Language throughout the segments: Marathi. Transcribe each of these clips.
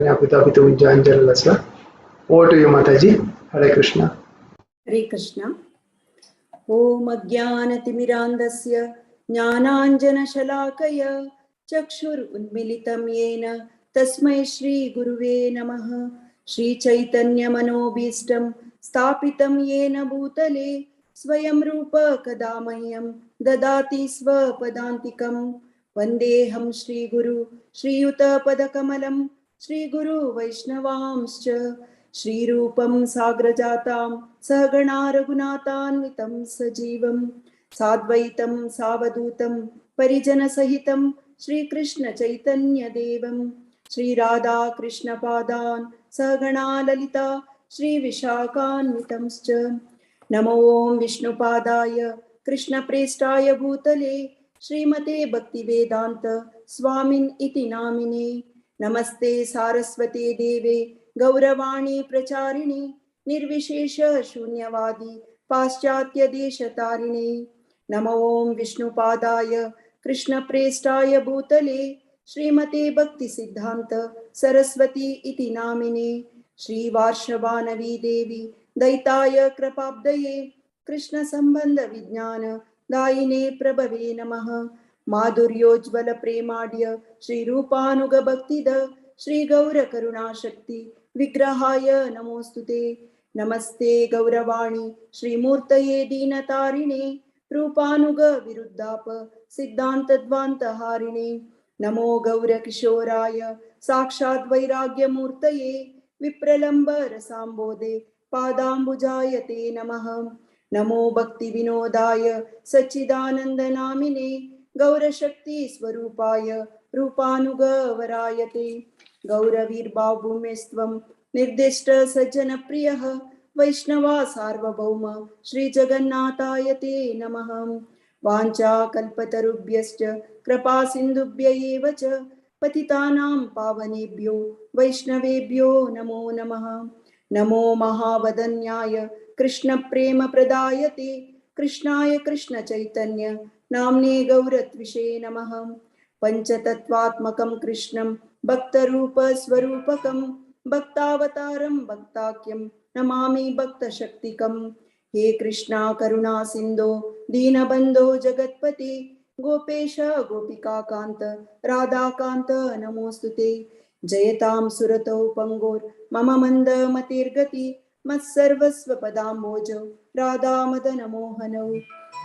ज्ञापितुं join Jalasa. Over to you, Mataji. Hare Krishna. हरे कृष्ण। ओम अज्ञानतिमिरान्धस्य ज्ञानाञ्जनशलाकया चक्षुरुन्मीलितं येन तस्मै श्रीगुरुवे नमः। श्रीचैतन्यमनोभीष्टं स्थापितं येन भूतले स्वयं रूप कदा मह्यं ददाति स्वपदान्तिकं। वन्देऽहं श्रीगुरु श्रीयुतपदकमलं श्रीगुरु वैष्णवांश्च श्रीरूपं साग्रजातां सहगणा रघुनाथान्वितं सजीवं साद्वैतं सावधूतं परिजनसहितं श्रीकृष्णचैतन्यदेवं श्रीराधाकृष्णपादान् सहगणा ललिता श्रीविशाखान्वितंश्च। नमो ओं विष्णुपादाय कृष्णप्रेष्ठाय भूतले श्रीमते भक्तिवेदान्त स्वामिन् इति नामिने। नमस्ते सारस्वते देवे गौरवाणी प्रचारिणे निर्विशेष शून्यवादी पाश्चात्य देशतारिणे। नमो ओं विष्णुपादाय कृष्णप्रेष्ठाय भूतले श्रीमते भक्ति सिद्धांत सरस्वती इति नामिने। श्री वार्षवानवी देवी दैताय कृपाब्दये कृष्ण संबंध विज्ञान दायिने प्रभवे नमः। माधुर्योज्वल प्रेमाढ्य श्री रूपानुग भक्तिद श्री गौर करुणाशक्ति विग्रहाय नमोस्तुते। नमस्ते गौरवाणी श्रीमूर्तये दीनतारिणे रूपानुग विरुद्धाप सिद्धान्तध्वान्तहारिणे। नमो गौरकिशोराय साक्षात् वैराग्यमूर्तये विप्रलम्ब रसाम्बोधे पादाम्बुजाय ते नमः। नमो भक्ति विनोदाय सच्चिदानन्दनामिने गौरशक्ति स्वरूपाय रूपानुग वराय ते। गौरवीर्बाहुमेस्त्वं निर्दिष्ट सज्जन प्रियः वैष्णवा सार्वभौम श्री जगन्नाथाय ते नमः। वाञ्छा कल्पतरुभ्यश्च कृपा सिन्धुभ्य एव च पतितानां पावनेभ्यो वैष्णवेभ्यो नमो नमः। नमो महावदन्याय कृष्ण प्रेम प्रदायते कृष्णाय कृष्ण चैतन्य नाम्ने गौरत्विषे नमः। पंचतत्वात्मकं कृष्णं भक्तरूप स्वरूपकं भक्तावतारं भक्ताख्यं नमामि भक्तशक्तिकं। हे कृष्णा करुणा सिंधो दीनबंधो जगत्पते गोपेश गोपिकाकांत राधाकांत नमोस्तुते। जयतां सुरतौ पंगोर मम मंद मतिर्गति मत्सर्वस्व पदाम्बोजौ राधा मदन मोहनौ।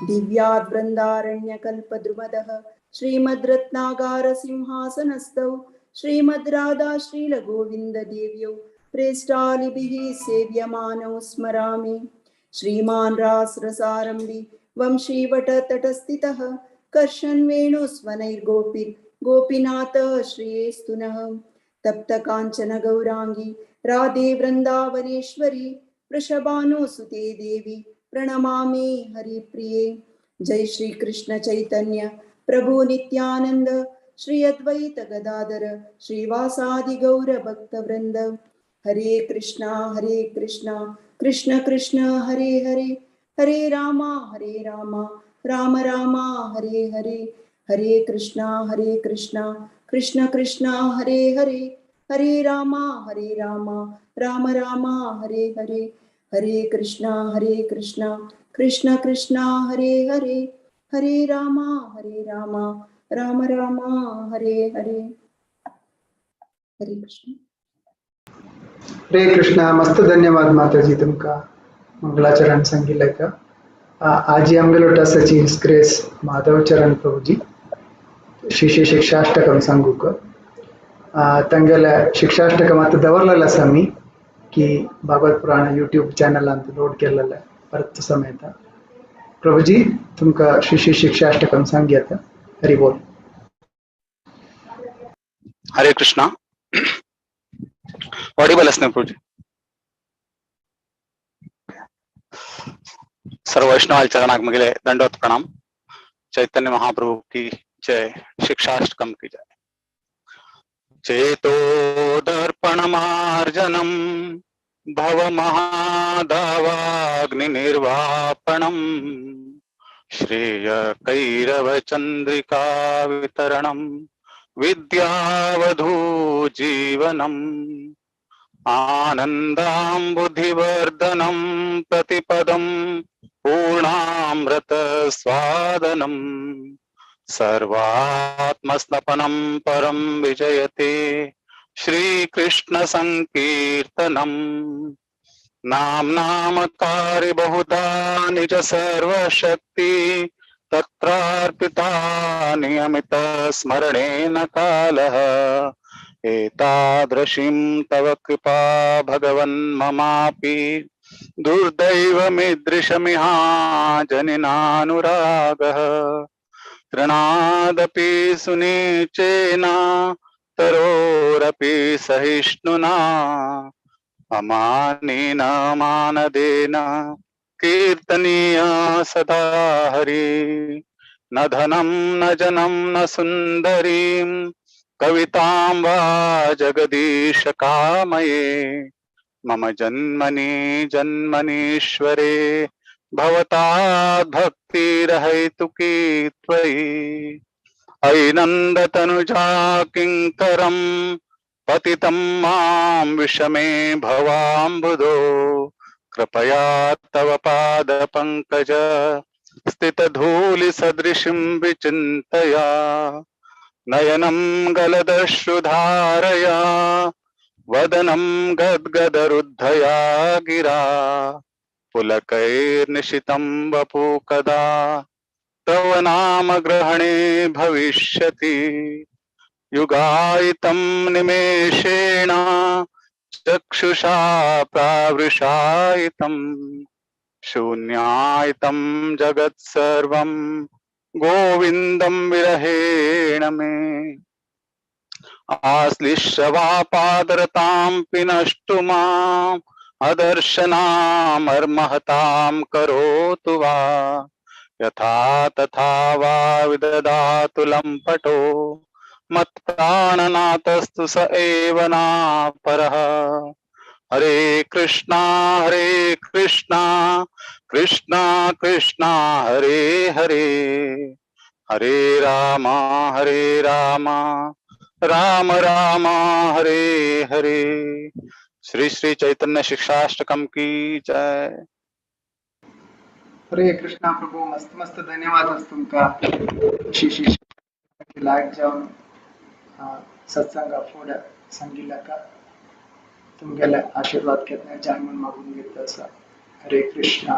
दिव्याद् वृन्दारण्यकल्पद्रुमदः श्रीमद्रत्नागार सिंहासनस्थौ श्रीमद् राधा श्रीलगोविंद देव्यौ प्रेष्ठालिभिः सेव्यमानौ स्मरामि। श्रीमान् रासरसारम्भि वंशीवटतटस्थितः कर्षन् वेणुस्वनैर्गोपीनाथ श्रीयेस्तु नः। तप्त कांचन गौरांगी राधे वृंदावनेश्वरी वृषभानुसुते देवी प्रणमामि हरिप्रिये। जय श्री कृष्ण चैतन्य प्रभु नित्यानंद श्री अद्वैत गदाधर श्रीवासादि गौर भक्त वृंद। हरे कृष्णा कृष्ण कृष्ण हरे हरे हरे रामा राम रामा हरे हरे। हरे कृष्णा कृष्ण कृष्ण हरे हरे हरे रामा राम रामा हरे हरे। हरे कृष्णा कृष्ण कृष्ण हरे हरे हरे रामा राम रामा हरे हरे। हरे कृष्ण। हरे कृष्णा। मस्त धन्यवाद माताजी तुमका मंगलाचरण संगीला का। आज आमगलोटा सची ग्रेस माधव चरण प्रभु जी शिष्य शिक्षाष्टकम संगु का तंगल शिक्षाष्टकम मत दवरल समी कि भागवत पुराण यूट्यूब चैनल अंत लोड केल परत समेत प्रभु जी तुमका शिष्य शिक्षाष्टकम संगीत हरि बोल। हरे कृष्णा। ऑडिबल असणे प्रभु जी। सर्व वैष्णव चरणाक मगिले दंडवत प्रणाम। चैतन्य महाप्रभु की जय। शिक्षाष्टकम की जय। चेतो दर्पणमार्जनम भव महादावाग्नि निर्वापणम श्रेय कैरव चंद्रिका वितरणम विद्यावधू जीवनम् आनन्दां बुद्धिवर्धनं प्रतिपदं पूर्णामृत स्वादनम् सर्वात्मस्नपनं परं विजयते श्रीकृष्ण संकीर्तनम् नामकारि बहुधा निज सर्वशक्ति तत्रार्पिता नियमित स्मरणेन कालः एतादृशीं तव कृपा भगवन् ममापि दुर्दैवमीदृशमिहा जनिनानुरागः तृणादपि सुनीचेन तरोरपि सहिष्णुना अमानेन मानदेन कीर्तनीय सदा हरि न धनं न जनं न सुन्दरीं कवितां वा जगदीश कामये मम जन्मनि जन्मनीश्वरे भवताद् भक्तिरहैतुकी त्वयि ऐनन्दतनुजा किङ्करं पतितं मां विषमे भवाम्बुधो कृपया तव पादपङ्कज स्थितधूलिसदृशीं विचिन्तया नयनं गलदश्रुधारया वदनं गद्गदरुद्धया गिरा पुलकैर्निशितं वपु कदा तव नाम ग्रहणे भविष्यति युगायितं निमेषेण चक्षुषा प्रावृषायितं शून्यायितं जगत् सर्वं गोविन्दं विरहेण मे आश्लिष्यवापादरतां पिनष्टु माम् अदर्शनामर्महतां करोतु वा यथा तथा वा विददातु लम्पटो मत्प्राणनाथस्तु स एव नापरः हरे कृष्णा कृष्णा कृष्णा हरे हरे हरे राम राम राम हरे हरे। श्री श्री चैतन्य शिक्षाष्टकम की जय। हरे कृष्णा प्रभू मस्त मस्त धन्यवाद तुमका लाईट जाऊन सत्संगा फूड सांगितलं का तुमगेले आशीर्वाद घेतल्या जाय म्हणून मागून घेतलं असं हरे कृष्णा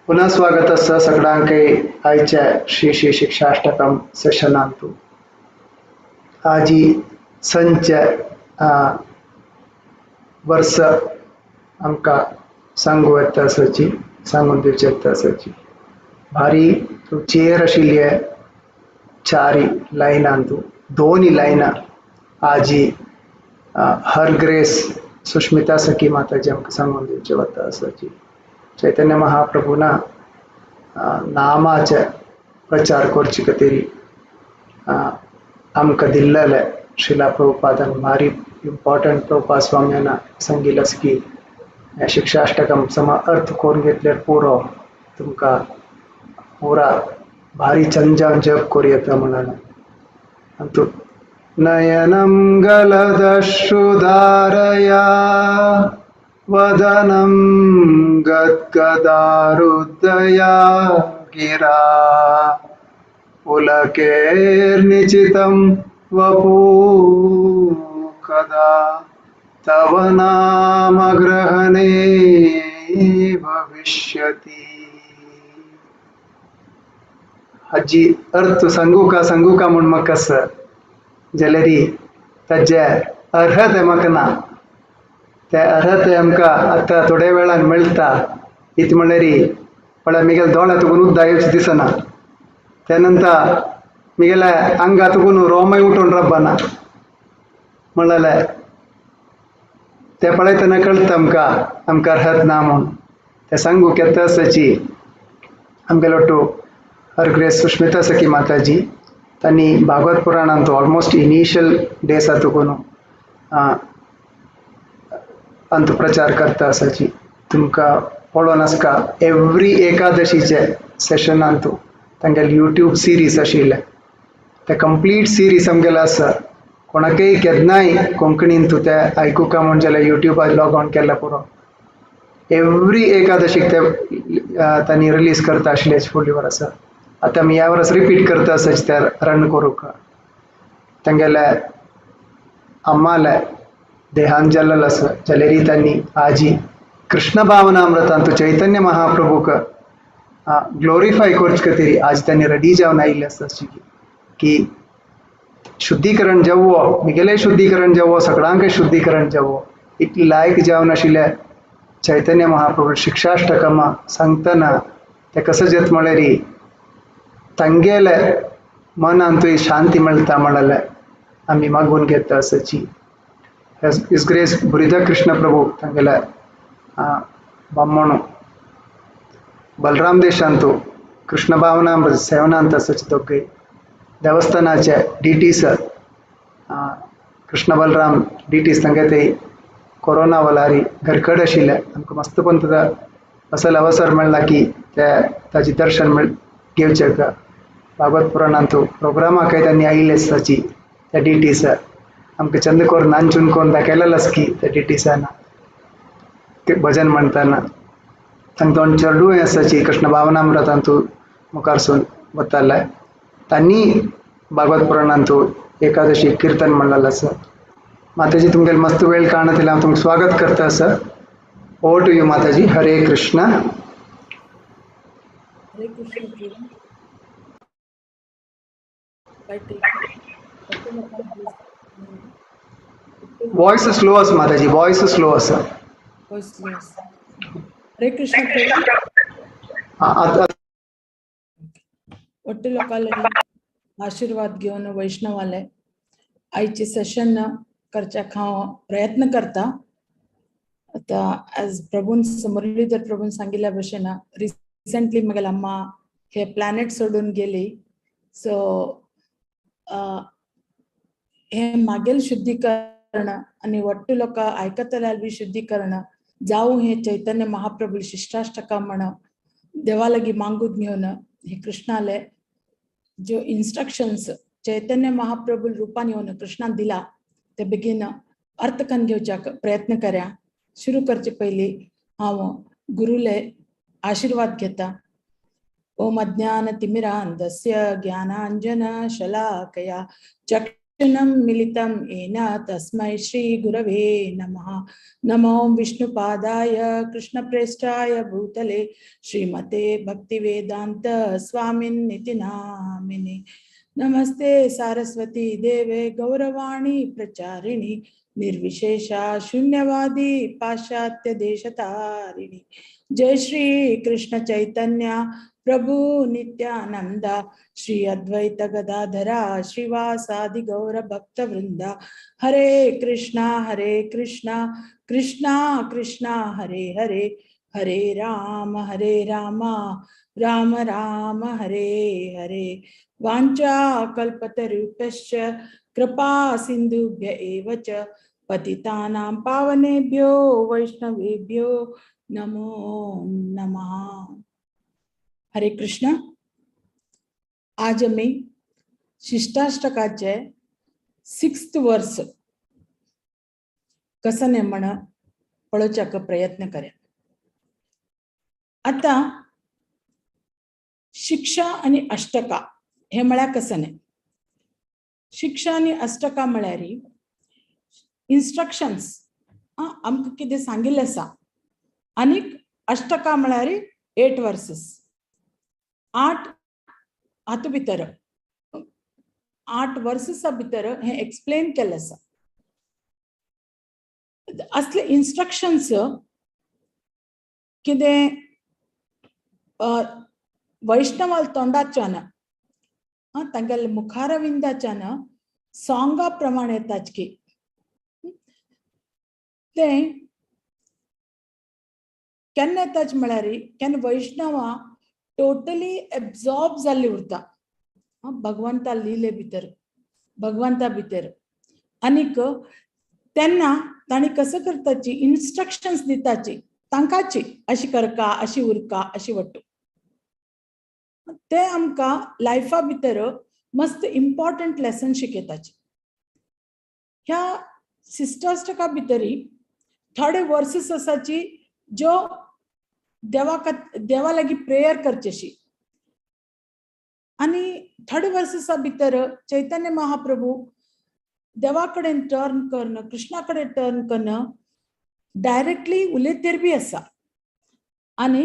पुन्हा स्वागत असं सगळ्यांक आयच्या श्री श्री शिक्षाष्टकम सेशनांतू आज संच वर्ष आमकां सांगू येता आसाची सांगून दिवचे येता आसाची भारी रुचेर आशिल्ले चारी लायनांतू दोनी लायनां आज हर ग्रेस सुष्मिता सखी माताजी आमकां सांगून दिवचे वता आसाची चैतन्य महाप्रभुना नामाचे प्रचार करचे खातीर आमकां दिल्लेले श्रीला प्रभुपादान भारी इम्पॉर्टंट प्रभुपाद स्वाम्यान सांगिल्लें की शिक्षाष्टकम सम अर्थ करून घेतल्यार पुरो तुमकां पुरा भारी चंजान जप करूं येता म्हणून अंतू नयनं गलदश्रुधारया वदनं गद्गदारुद्धया गिरा पुलकेर्निचितं वपु कदा तव नाम ग्रहणे भविष्यति। हाजी अर्थ सांगू का म्हूण म्हाका जाल्यार ताजे अर्हत म्हाका ना ते अर्हत आमकां आतां थोड्या वेळान मेळटा इत म्हणल्यार पळय मिगेल दोळ्या तुगून उद्दा येवचें दिसना त्या नंतर मिगेल्या आंगा तुगून रोमय उठून रब्बाना म्हणलें ते पळयतना कळटा आमकां अर्हत ना म्हूण ते सांगूक येता आसाची आमगेलो टू हर ग्रेस सुष्मिता सखी माताजी तांणी भागवत पुराणांत ऑलमोस्ट इनिशियल डेस तुकून अंत प्रचार करता आसाची तुमकां पळोवन आसका एवरी एकादशीचे सेशनांत तांगेले यूट्यूब सिरीज आशिल्ले ते कंप्लीट सिरीज आमगेलो आसा. कोणाकय केन्नाय कोंकणीन तूं ते आयकुका म्हण जाल्यार युट्यूबार लॉग ऑन केल्यार पुरो. एवरी एकादशीक ते तांणी रिलीज करता आशिल्ले फुडली वर्सा. आतां आमी ह्या वर्स रिपीट करता आसाच ते रन करूंक. तांगेले अम्माले देहांत जाल्लो आसा जाल्यार तांणी आजी कृष्ण भावनामृतांत चैतन्य महाप्रभूक ग्लोरिफाय करचे खातीर आज तांणी रेडी जावन आयिल्ले आसा की शुद्धीकरण जावो, म्हगेलें शुद्धीकरण जावो, सगळ्यांक शुद्धीकरण जावो. इतली लायक जावन आशिल्ले चैतन्य महाप्रभू शिक्षाष्टकमा सांगतना ते कसं जेत म्हळ्यार तांगेले मनांतूय शांती मेळटा म्हणाले आमी मागून घेता आसाची. हिज ग्रेस बुरिदा कृष्ण प्रभू तांगेले बॉम्मणू बलराम देशांतू कृष्ण भावनामृत सेवनांत आसाचे दोगय देवस्थानाचे डिटीस कृष्ण बलराम डिटीस तांगे ते कोरोना वलारी घरकड आशिल्ले आमकां मस्त पंत असल अवसर मेळ्ळा की ते ताचे दर्शन घेवचे. भागवत पुराणांतू प्रोग्रामाकय तांणी आयिल्ले आसाची त्या डिटीस आमकां चंद करून नांचून करून दाखयलेलो आसा की त्या डिटीसान भजन म्हणटाना तांकां दोन चेडूय आसाची कृष्ण भावनामृतांतू मुखारसून वताले. तांणी भागवत पुराणांतू एकादशी कीर्तन म्हणलेलें आसा. माताजी तुमगेले मस्त वेळ काडून दिला हांव तुमकां स्वागत करता आसा. ओवर टू यू माताजी. हरे कृष्ण. हरे कृष्ण प्रभु. वॉइस स्लो आसा माताजी, वॉइस स्लो आसा. हरे कृष्ण प्रभु. ಒಟ್ಟು लोकांनी आशीर्वाद घेवन वैष्णवाले आयचे सेशन करच्याक हांव प्रयत्न करता. आता एज प्रभून मुरलीधर प्रभून सांगिल्ल्या भशेन रिसेंटली म्हगेली अम्मा हे प्लॅनेट सोडून गेली. सो हे मागेल शुद्धीकरण आणि ಒಟ್ಟು लोक आयकतले बी शुद्धीकरण जावं हे चैतन्य महाप्रभू शिष्टाष्टका म्हण देवालागी मागून घेवन हे कृष्णाले जो इन्स्ट्रक्शन्स चैतन्य महाप्रभू रूपान येवन कृष्णान दिला ते बेगीन अर्थ करून घेवच्याक प्रयत्न कर्या. शुरू करचे पयली हांव गुरुले आशीर्वाद घेता. ओम अज्ञान तिमिरान्धस्य ज्ञानांजन शलाकया चक्षुषं मिलितं येन तस्मै श्री गुरवे नमः. नमो विष्णुपादाय कृष्णप्रेष्ठाय भूतले श्रीमते भक्तिवेदांत स्वामिन्निति नामिने. नमस्ते सारस्वती देवे गौरवाणी प्रचारिणी निर्विशेषा शून्यवादी पाश्चात्य देशतारिणी. जय श्री कृष्ण चैतन्य प्रभु नित्यानंद श्री अद्वैत गदाधरा श्रीवासादि गौर भक्त वृंदा. हरे कृष्णा कृष्णा कृष्णा हरे हरे हरे राम राम राम हरे हरे. वाञ्छा कल्पतरुभ्यश्च कृपा सिन्धुभ्य एव च पतितानां पावनेभ्यो वैष्णवेभ्यो नमो नमः. हरे कृष्ण. आज आम्ही शिष्टाष्टकाचे 6th वर्स कसं नेमण पळोवच्याक प्रयत्न कर्या. आता शिक्षा आणि अष्टका हे म्हळ्यार कसं नाही. शिक्षा आणि अष्टका म्हळ्यार इन्स्ट्रक्शन्स आमकां कितें सांगिल्लें आसा. आनीक अष्टका म्हळ्यार 8 वर्सेस 8 हातू भितर 8 वर्सेसा भितर हे एक्सप्लेन केल्लें आसा. असले इन्स्ट्रक्शन्स कितें वैष्णवाल तोंडाच्यान तांगेले मुखारविंदाच्यान सॉंगा प्रमाणे ताचकी ते केन्ना येताच म्हळ्यार केन्ना वैष्णवा टोटली एब्सॉर्ब जाल्ली उरता भगवंता लिले भितर भगवंता भितर. आनीक तेन्ना ताणी कसं करताची इन्स्ट्रक्शन्स दिताची तांकाची अशी करका अशी उरका अशी वट्टू. ते आमकां लायफा भितर मस्त इम्पॉर्टंट लेसन शिकयताची. ह्या सिस्टर्सका भितरी थोडे वर्सेस आसाची ज्यो देवा लागीं प्रेयर करचेशी, आनी थोडे वर्सेसा भितर चैतन्य महाप्रभू देवा कडेन टर्न करना, कृष्णा कडेन टर्न करना, डायरेक्टली उलयतेर बी आसा. आनी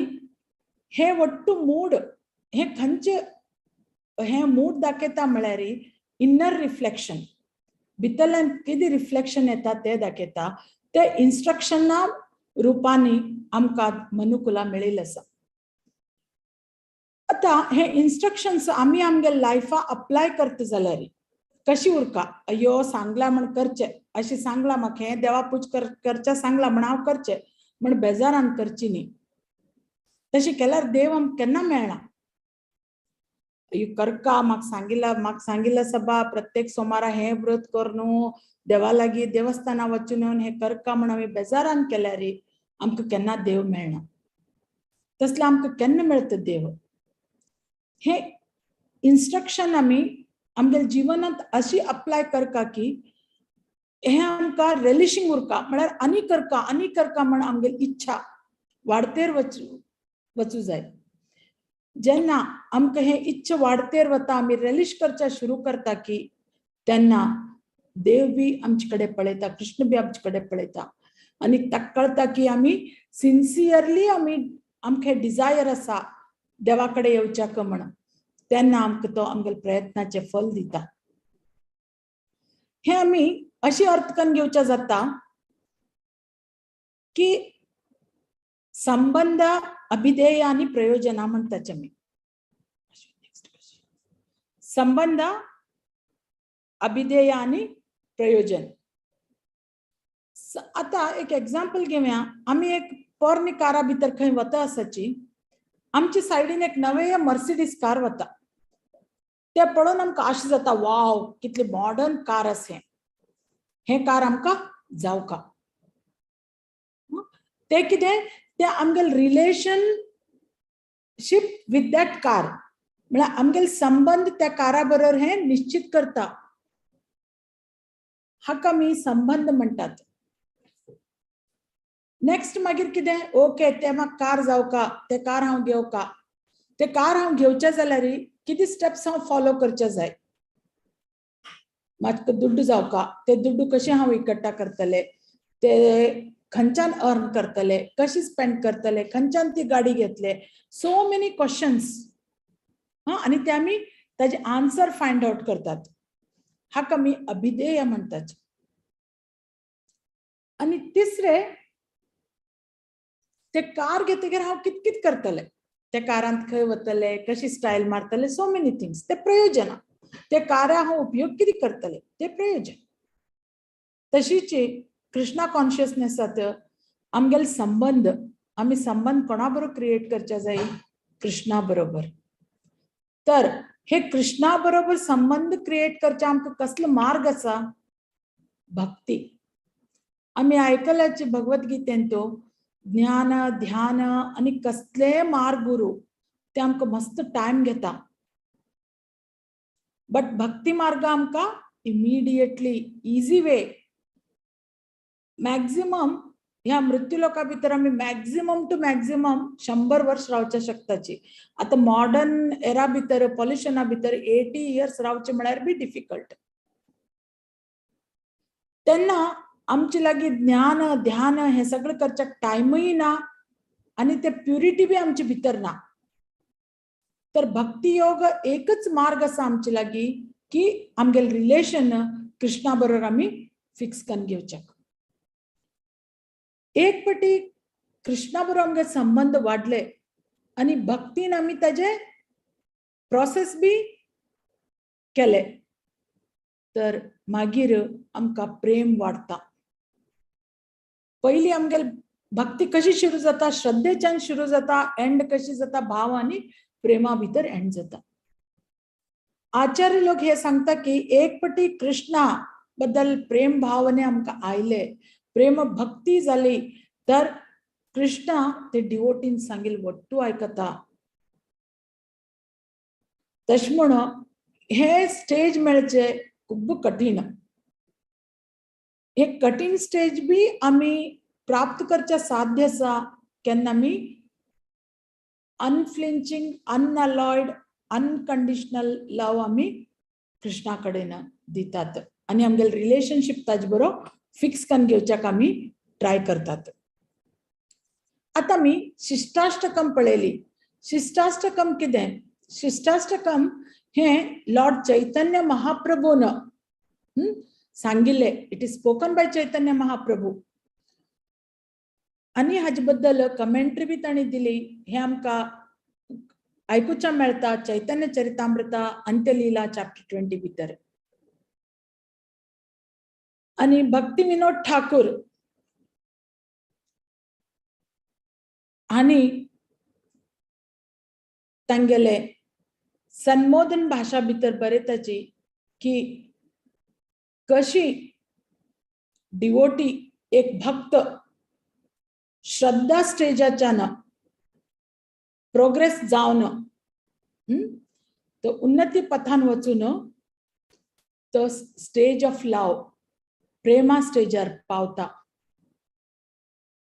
हे वट्टू मूड हे खंयचे हे मूड दाखयता म्हळ्यार इन्नर रिफ्लेक्शन, भितरल्यान कितें रिफ्लेक्शन येता ते दाखयता. ते इन्स्ट्रक्शना रुपांनी आमकां मनुकुला मेळिल्लें आसा. आता हे इन्स्ट्रक्शन्स आमी आमगे लायफा अप्लाय करता जाल्यार कशी उरका. अयो सांगला म्हण करचे, अशी सांगला म्हाका हे देवा पूज करचे सांगला म्हण हांव करचे म्हण बेजारान करची न्ही. तशी केल्यार देव आमकां केन्ना मेळना. करका म्हाका सांगिल्ला सबा प्रत्येक सोमारा हे व्रत कर न्हू, देवा लागीं देवस्थाना वचून येवन हे करका म्हण आमी बेजारान केल्यार आमकां केन्ना देव मेळना. तसलें आमकां केन्ना मेळटा देव. हे इन्स्ट्रक्शन आमी आमगे जिवनांत अशी अप्लाय करका की हे आमकां रेलिशिंग उरका, म्हळ्यार आनी करका म्हण आमगे इच्छा वाडतेर वचूं जाय. जेन्ना आमकां हे इच्छा वाडतेर वता, आमी रेलिश करचे सुरू करता की तेन्ना देव बी आमचे कडेन पळयता, कृष्ण बी आमचे कडेन पळयता. आनी ताका कळटा की आमी सिन्सियरली आमकां डिजायर आसा देवा कडेन येवच्याक म्हण. तेन्ना आमकां तो आमगे प्रयत्नाचे फल दिता. हे आमी अशी अर्थ करून घेवचे जाता की संबंध, अभिधेय आणि प्रयोजना म्हणटाचे आमी. संबंध, अभिधेय आणि प्रयोजन. आता एक एग्जाम्पल घेवया. आमी एक पोरणी कारा भितर खंय वता आसाची, आमच्या सायडीन एक नवे मर्सिडीज कार वता. ते पळोवन आमकां आश जाता, वाव कितली मॉडर्न कार आसा हे कार आमकां जावका. ते कितें, ते आमगेल रिलेशनशिप विथ दॅट कार, म्हळ्यार आमगेल संबंध त्या कारा बरोबर हे निश्चित करता. हाका आमी संबंध म्हणटात. नेक्स्ट मागीर कितें, ओके ते म्हाका कार जावका, ते कार हांव घेवका. ते कार हांव घेवचे जाल्यार किती स्टेप्स हांव फॉलो करचे जाय. म्हाका दुड्ड जावका, ते दुड्ड कशें हांव इकट्टा करतले, ते खंयच्यान अर्न करतले, कशी स्पेंड करतले, खंयच्यान ती गाडी घेतले. So many questions. आनी ते आमी ताजे आन्सर फायंड आउट करतात. हाका आमी अभिधेय म्हणटात. आनी तिसरे, ते कार घेतकीर हांव कित कित करतले, ते कारांत खंय वतले, कशी स्टायल मारतले, सो मेनी थिंग्स. ते प्रयोजना. ते कारा हांव उपयोग कितें करतले, ते प्रयोजन. तशीच कृष्णा कॉन्शियसनेसात आमगेले संबंध, आमी संबंध कोणा बरोबर क्रिएट करचे जाय, कृष्णा बरोबर. तर हे कृष्णा बरोबर संबंध क्रिएट करचे आमकां कसलो मार्ग आसा, भक्ती. आमी आयकल्याचे भगवद्गीतेंत तो ज्ञान, ध्यान आनी कसले मार्ग गुरु ते आमकां मस्त टायम घेता. बट भक्ती मार्ग आमकां इमिडिएटली इजी वे. मॅक्झिमम ह्या मृत्यूलोका भितर आमी मॅक्झिमम टू मॅक्झिमम 100 वर्ष रावचे शकताची. आता मॉडर्न एरा भितर, पॉल्युशना भितर 80 इयर्स रावचे म्हळ्यार बी डिफिकल्ट. तेन्ना आमचे लागीं ज्ञान, ध्यान हे सगळें करच्याक टायमूय ना आनी ते प्युरिटी बी आमचे भितर ना. तर भक्ती योग एकच मार्ग आसा आमचे लागीं की आमगेले रिलेशन कृष्णा बरोबर आमी फिक्स करून घेवच्याक. एक पटी कृष्णा बरोबर आमगे संबंध वाडले आनी भक्तीन आमी ताजे प्रोसेस बी केले तर मागीर आमकां प्रेम वाडटा. पयली आमगेली भक्ती कशी सुरू जाता, श्रद्धेच्यान सुरू जाता, एंड कशी जाता, भाव आनी प्रेमा भितर एंड जाता. आचार्य लोक हे सांगता की एक पटी कृष्णा बद्दल प्रेम भावने आमकां आयले, प्रेम भक्ती जाली तर कृष्णा ते डिवोटीन सांगिल्लें वट्टू आयकता. तशें म्हणून हे स्टेज मेळचे खूब कठीण. हे कठीण स्टेज बी आम्ही प्राप्त करचे साध्य आसा केन्ना आमी अनफ्लिंचिंग, अनअलॉयड, अनकंडिशनल लव आम्ही कृष्णा कडेन दितात आणि आमगे रिलेशनशिप ताजे बरो फिक्स करून घेवच्याक आमी ट्राय करतात. आता मी शिष्टाष्टकम पळयली. शिष्टाष्टकम कितें? शिष्टाष्टकम हे लॉर्ड चैतन्य महाप्रभून सांगिल्ले. It is spoken by Chaitanya Mahaprabhu आणि हाजे बद्दल कमेंट्री बी ताणी दिली. हे आमकां आयकुच्या मेळटा चैतन्य चरितामृता अंत्यलीला चॅप्टर 20 भितर. आणि भक्ती विनोद ठाकूर आणि तांगेले संबोधन भाषा भितर बरयताची की कशी डिवोटी एक भक्त श्रद्धा स्टेजाच्यान प्रोग्रेस जावन तो उन्नती पथान वचून तो स्टेज ऑफ लव प्रेमा स्टेजार पावता.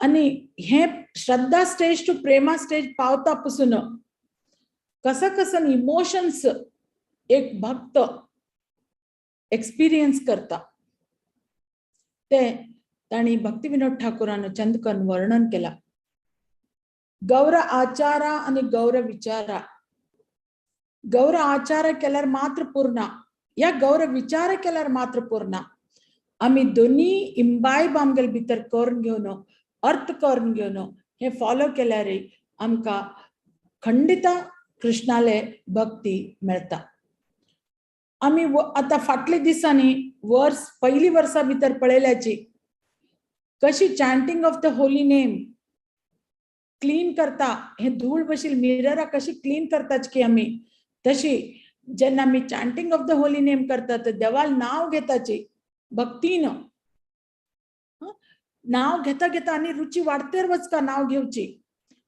आणि हे श्रद्धा स्टेज टू प्रेमा स्टेज पावता पासून कसं इमोशन्स एक भक्त एक्सपिरियन्स करता ते ताणी भक्ती विनोद ठाकूरान चंद करून वर्णन केला. गौर आचारा आणि गौर विचारा. गौर आचार केल्यार मात्र पूर्ण, या गौर विचार केल्यार मात्र पूर्ण. आम्ही दोन्ही इम्बायब आमगेल भितर करून घेवन अर्थ करून घेवन हे फॉलो केल्यार आमकां खंडित कृष्णाले भक्ती मेळटा. आम्ही आता फाटले दिसांनी पहिली वर्सा भितर पळयल्याची कशी chanting of the holy name clean करता. हे धूळ बशील मिररा कशी क्लीन करताच की आम्ही तशी जेन्ना आम्ही chanting of the holy name करतात देवाल नाव घेताची भक्तीन नाव घेता घेता आणि रुची वाढतेर वचका नाव घेवची.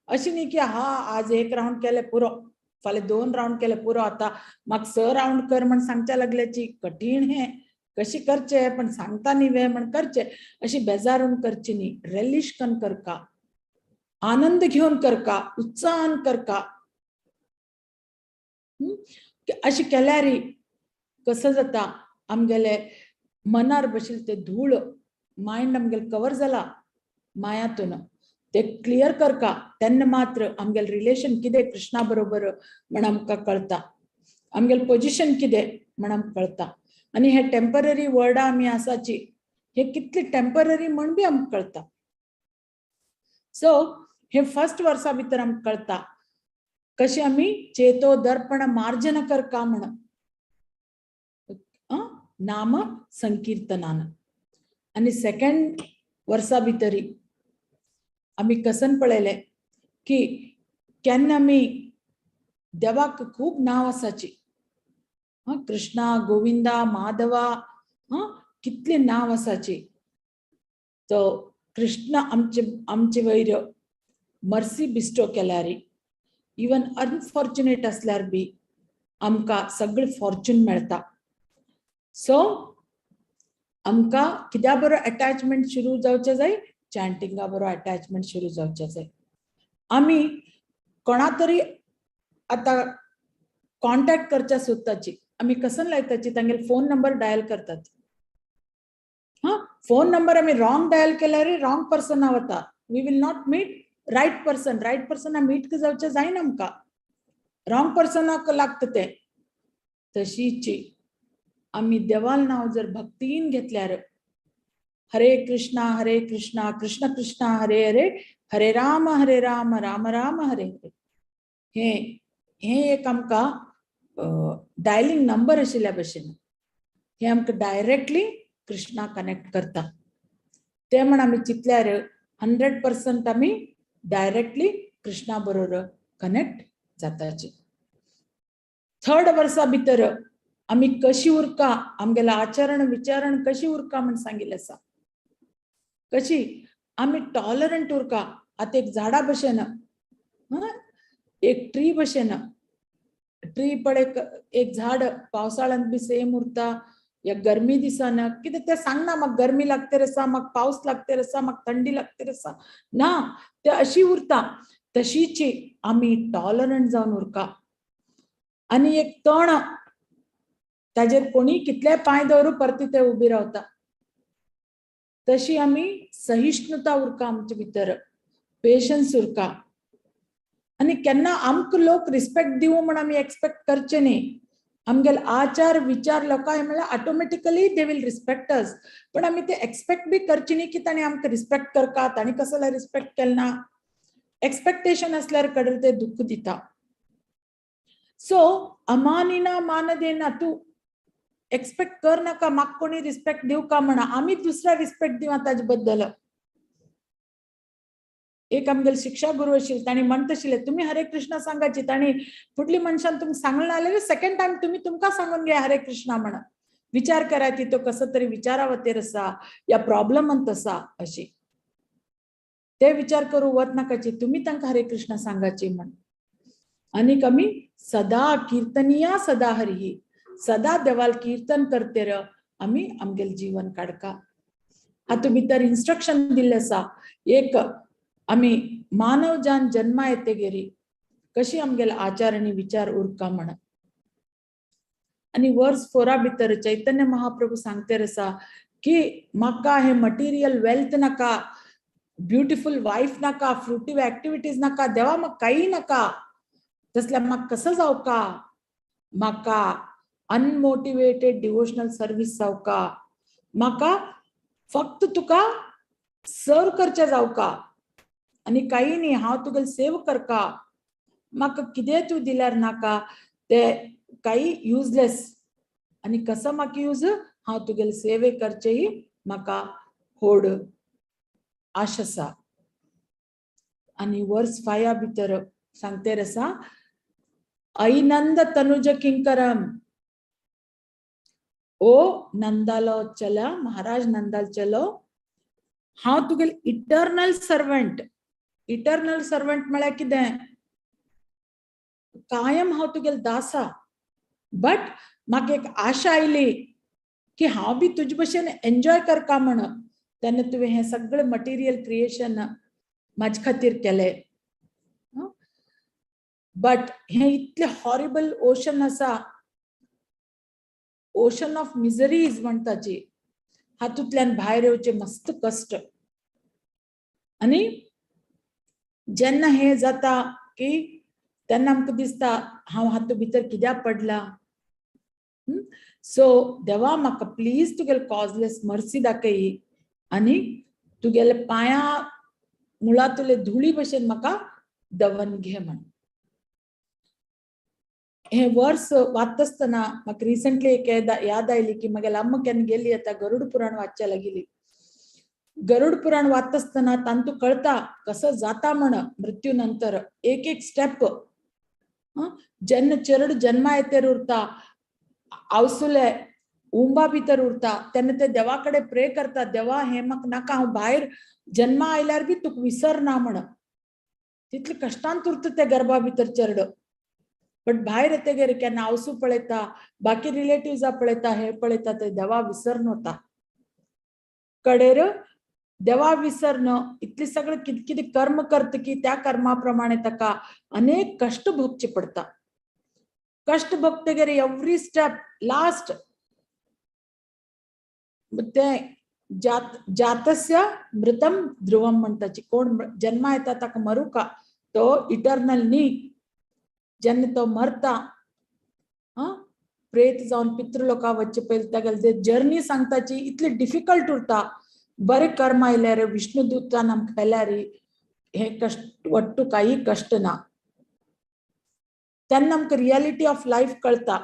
अशी न्ही की हा आज 1 राउंड केले पुरो, फाल्यां 2 राउंड केले पुरो, आता म्हाका 6 राउंड कर म्हण सांगच्या लागल्याची. कठीण हे कशी करचे पण सांगता न्ही वे म्हण करचे. अशी बेजारून करची न्ही. रेलिश कन करका, आनंद घेऊन करका, उत्साहान करका. अशी केल्यार कसं जाता आमगेले मनार बशील ते धूळ माइंड आमगेल कवर जाला मायातून ते क्लियर करका. तेन्ना मात्र आमगेल रिलेशन कितें कृष्णा बरोबर म्हण आमकां कळटा. आमगेल पोजिशन कितें म्हण आमकां कळटा. आणि हे टेम्पररी वर्डा आमी आसाची हे कितली टेम्पररी म्हण बी आमकां कळटा. सो हे फर्स्ट वर्सा भितर आमकां कळटा कशी आमी चेतो दर्पण मार्जन करका म्हण नाम संकीर्तनान. आणि सेकंड वर्सा भितरी आमी कसन पळयले की केन्ना आमी देवाक खूब नांव आसाची. कृष्णा, गोविंदा, माधवा, कितली नांव आसाची. तो कृष्ण आमचे वयर मर्सी बिस्टो केल्यार इवन अनफॉर्च्युनेट असल्यार बी आमकां सगळे फॉर्च्यून मेळटा. सो आमकां कित्या बरो अटॅचमेंट सुरू जावचे जाय, चॅन्टिंगा बरो अटॅचमेंट सुरू जावचे जाय. आमी कोणा तरी आता कॉन्टॅक्ट करच्या सोदताची आमी कसन लायताची तांगेले फोन नंबर डायल करतात. फोन नंबर आमी रॉंग डायल केल्यार रॉंग पर्सना वता. We will not meet right person. Right पर्सना मीट जावचे जायना आमकां, रॉंग पर्सनाक लागता ते. तशीची आमी देवाल नांव जर भक्तीन घेतल्यार हरे कृष्णा कृष्ण कृष्ण हरे हरे, हरे राम राम राम हरे हरे. हे एक आमकां डायलिंग नंबर आशिल्ल्या भशेन हे आमकां डायरेक्टली कृष्णा कनेक्ट करता. ते म्हण आमी चिंतल्यार 100% आमी डायरेक्टली कृष्णा बरोबर कनेक्ट जाताची. थर्ड वर्सा भितर आमी कशी उरका, आमगेलें आचरण विचारण कशी उरका म्हण सांगिल्लें आसा. कशी आमी टॉलरंट उरका. आतां एक झाडा भशेन, एक ट्री भशेन ट्री पडे एक झाड पावसाळ्यात बी सेम उरता या गरमी दिसाना किती ते सांग ना, मग गरमी लागते रसा, मग पाऊस लागते रसा, मग थंडी लागते रसा ना, ते अशी उरता. तशीची आम्ही टॉलरंट जाऊन उरका. आणि एक तण ताजेर कोणी कितले पाय दवरू परती ते उभी रावता. तशी आम्ही सहिष्णुता उरका आमच्या भितर, पेशन्स उरका. आणि केन्ना आमकां लोक रिस्पेक्ट दिवू म्हण आम्ही एक्सपेक्ट करचे न्ही. आमगेले आचार विचार लोकांक म्हळ्यार ऑटोमॅटिकली दे विल रिस्पेक्ट अस. पण आम्ही ते एक्सपेक्ट बी करचे न्ही की ताणी आमकां रिस्पेक्ट करता, ताणी कसले रिस्पेक्ट केलना. एक्सपेक्टेशन असल्यार कडे ते दुःख दिता. सो अमानिना मान देना, तू एक्सपेक्ट कर नाका म्हाका कोणी रिस्पेक्ट दिव का म्हणा, आम्ही दुसऱ्या रिस्पेक्ट दिवा ताजे बद्दल. एक आमगेले शिक्षा गुरु आशिल्ले ताणी म्हणत आशिल्ले, तुम्ही हरे कृष्ण सांगाची, ताणी फुडली मनशान तुमकां सांगून आलेले सेकंड टाइम तुम्ही तुमकां सांगून घ्या हरे कृष्णा म्हणा. विचार करा की तो कसो तरी विचारावतेर आसा या प्रॉब्लमांत आसा अशी. ते विचार करू वत नाकाची, तुम्ही तांकां हरे कृष्ण सांगाची म्हण. आणि आमी सदा कीर्तनिया सदा हरी, सदा देवाल कीर्तन करतेर आम्ही आमगेले जीवन काडका. हातूंत भितर इन्स्ट्रक्शन दिल्ले आसा. एक आम्ही मानव जान जन्मा येते गेरी कशी आमगेले आचार आणि विचार उरका म्हण. आणि वर्स 4 भितर चैतन्य महाप्रभू सांगतेर आसा की म्हाका हे मटेरियल वेल्थ नाका, ब्युटिफुल वाईफ नाका, फ्रुटिव्ह ऍक्टिव्हिटीज नाका, देवा म्हाका काही नाका. तसल्या म्हाका कसं जावका, म्हाका अनमोटिवेटेड डिवोशनल सर्व्हिस जावका, म्हाका फक्त तुका सर्व करचे जावका. आणि काही नाही, हांव तुगेले सेव करका. म्हाका कितें तू दिल्यार नाका, ते काही युजलेस. आणि कसं म्हाका यूज, हांव तुगेले सेवे करचेही म्हाका व्हड आश आसा. आणि वर्स 5 भितर सांगतेर आसा, ऐनंद तनुज किंकरम. ओ नंदालो चला, महाराज नंदाल चलो, हांव तुगेले इटर्नल सर्वंट. इटर्नल सर्वंट म्हळ्यार कितें, कायम हांव तुगेले दासा. बट म्हाका एक आशा आयली की हांव बी तुजे भशेन एन्जॉय करका म्हण. तेन्ना तुवें हें सगळें मटेरियल क्रिएशन म्हाजे खातीर केलें. बट हें इतलें हॉरिबल ओशन आसा, ओशन ऑफ मिजरीज म्हणटाची, हातूंतल्यान भायर येवचे मस्त कश्ट. आणि जेन्ना हें जाता की तेन्ना आमकां दिसता हांव हातूंत भितर कित्याक पडला. सो देवा म्हाका प्लीज तुगेले कॉजलेस मर्सी दाखय आनी तुगेले पांया मुळांतले धुळी भशेन म्हाका दवन घे म्हण. हे वर्स वाचता आसतना म्हाका रिसंटली एक याद आयली की म्हगेली अम्मा केन्ना गेली आतां गरुड पुराण वाचच्या लागली. गरुड पुराण वाचता आसतना तांतूं कळटा कसं जाता म्हण मृत्यू नंतर एक एक स्टेप. जेन्ना चेडूं जन्मा येतेर उरता, आवसुले उंबा भितर उरता, तेन्ना ते देवा कडेन प्रे करता, देवा हें म्हाका नाका, हांव भायर जन्मा आयल्यार बी तुका विसरना म्हण. तितले कश्टांत उरता ते गर्भा भितर चेडूं. बट भायर येतगीर केन्ना आवसू पळयता, बाकी रिलेटिव्जा पळयता, हे पळयता, ते देवा विसरन वता. कडेर देवा विसरन इतले सगळे कितें कितें कर्म करता की त्या कर्मा प्रमाणे ताका अनेक कष्ट भोगचे पडटा. कष्ट भोगतगीर एवरी स्टेप लास्ट ते जातस्य मृतम ध्रुवम म्हणटाची. कोण जन्मा येता ताका मरूका, तो इटर्नल न्ही. जेन्ना तो मरता, प्रेत जावन पितृलोका वच्चे पयलीं तागेले जर्नी सांगताची इतली डिफिकल्ट उरता. बरे कर्म आयल्यार विष्णुदूतान आमकां केल्यार हे कष्ट वट्टू काही कष्ट ना. तेन्ना आमकां रियलिटी ऑफ लायफ कळटा.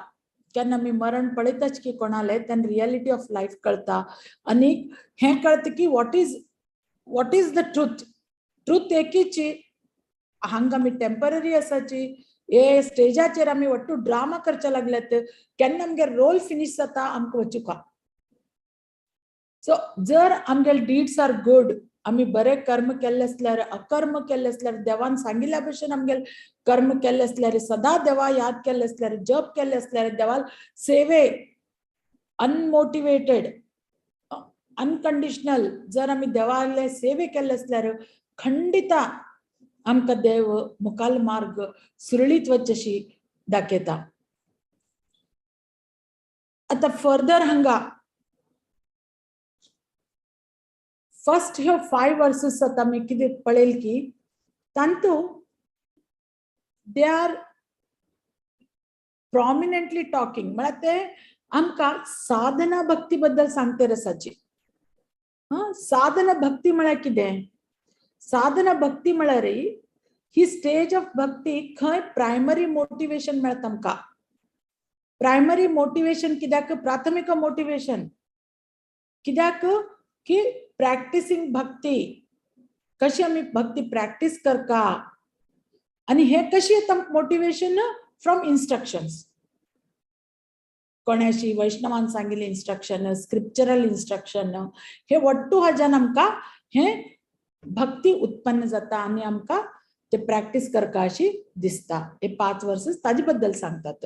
केन्ना आमी मरण पळयताच की कोणाले, तेन्ना रियलिटी ऑफ लायफ कळटा. आनी हें कळटा की what is the truth. Truth एकीची, हांगा आमी टेम्पररी आसाची. हे स्टेजाचेर आमी वट्टू ड्रामा करचे लागल्यात, केन्ना आमगे रोल फिनिश जाता आमकां वचूका. सो जर आमगेले डीड्स आर गुड, आम्ही बरे कर्म केले असल्यार अकर्म केले असल्यार देवान सांगिल्ल्या भशेन आमगे कर्म केले असल्यार सदा देवा याद केले असल्यार जप केले असल्यार देवा सेवे अनमोटिवेटेड अनकंडिशनल जर आम्ही देवाले सेवे केले असल्यार खंडिता आमकां देव मुखाल मार्ग सुरळीत वचशी दाखयता. आता फर्दर हांगा फर्स्ट ह्यो 5 वर्सेस आता आमी कितें पळयल की तांतू दे आर प्रॉमिनेंटली टॉकिंग म्हळ्यार ते आमकां साधना भक्ती बद्दल सांगते रसाची. साधना भक्ती म्हळ्यार कितें? साधना भक्ती म्हळ्यार ही स्टेज ऑफ भक्ती खंय प्रायमरी मोटिवेशन मेळता आमकां. प्रायमरी मोटिवेशन कित्याक? प्राथमिक मोटिवेशन कित्याक की प्रॅक्टिसिंग भक्ती कशी आमी भक्ती प्रॅक्टिस करता आणि हे कशी येता मोटिवेशन फ्रॉम इन्स्ट्रक्शन्स. कोणाशी वैष्णवान सांगिल्ले इन्स्ट्रक्शन स्क्रिप्चरल इन्स्ट्रक्शन हे वट्टू हाच्यान आमकां हे भक्ती उत्पन्न जाता आणि आमकां ते प्रॅक्टिस करता अशी दिसता. हे 5 वर्सेस ताजे बद्दल सांगतात.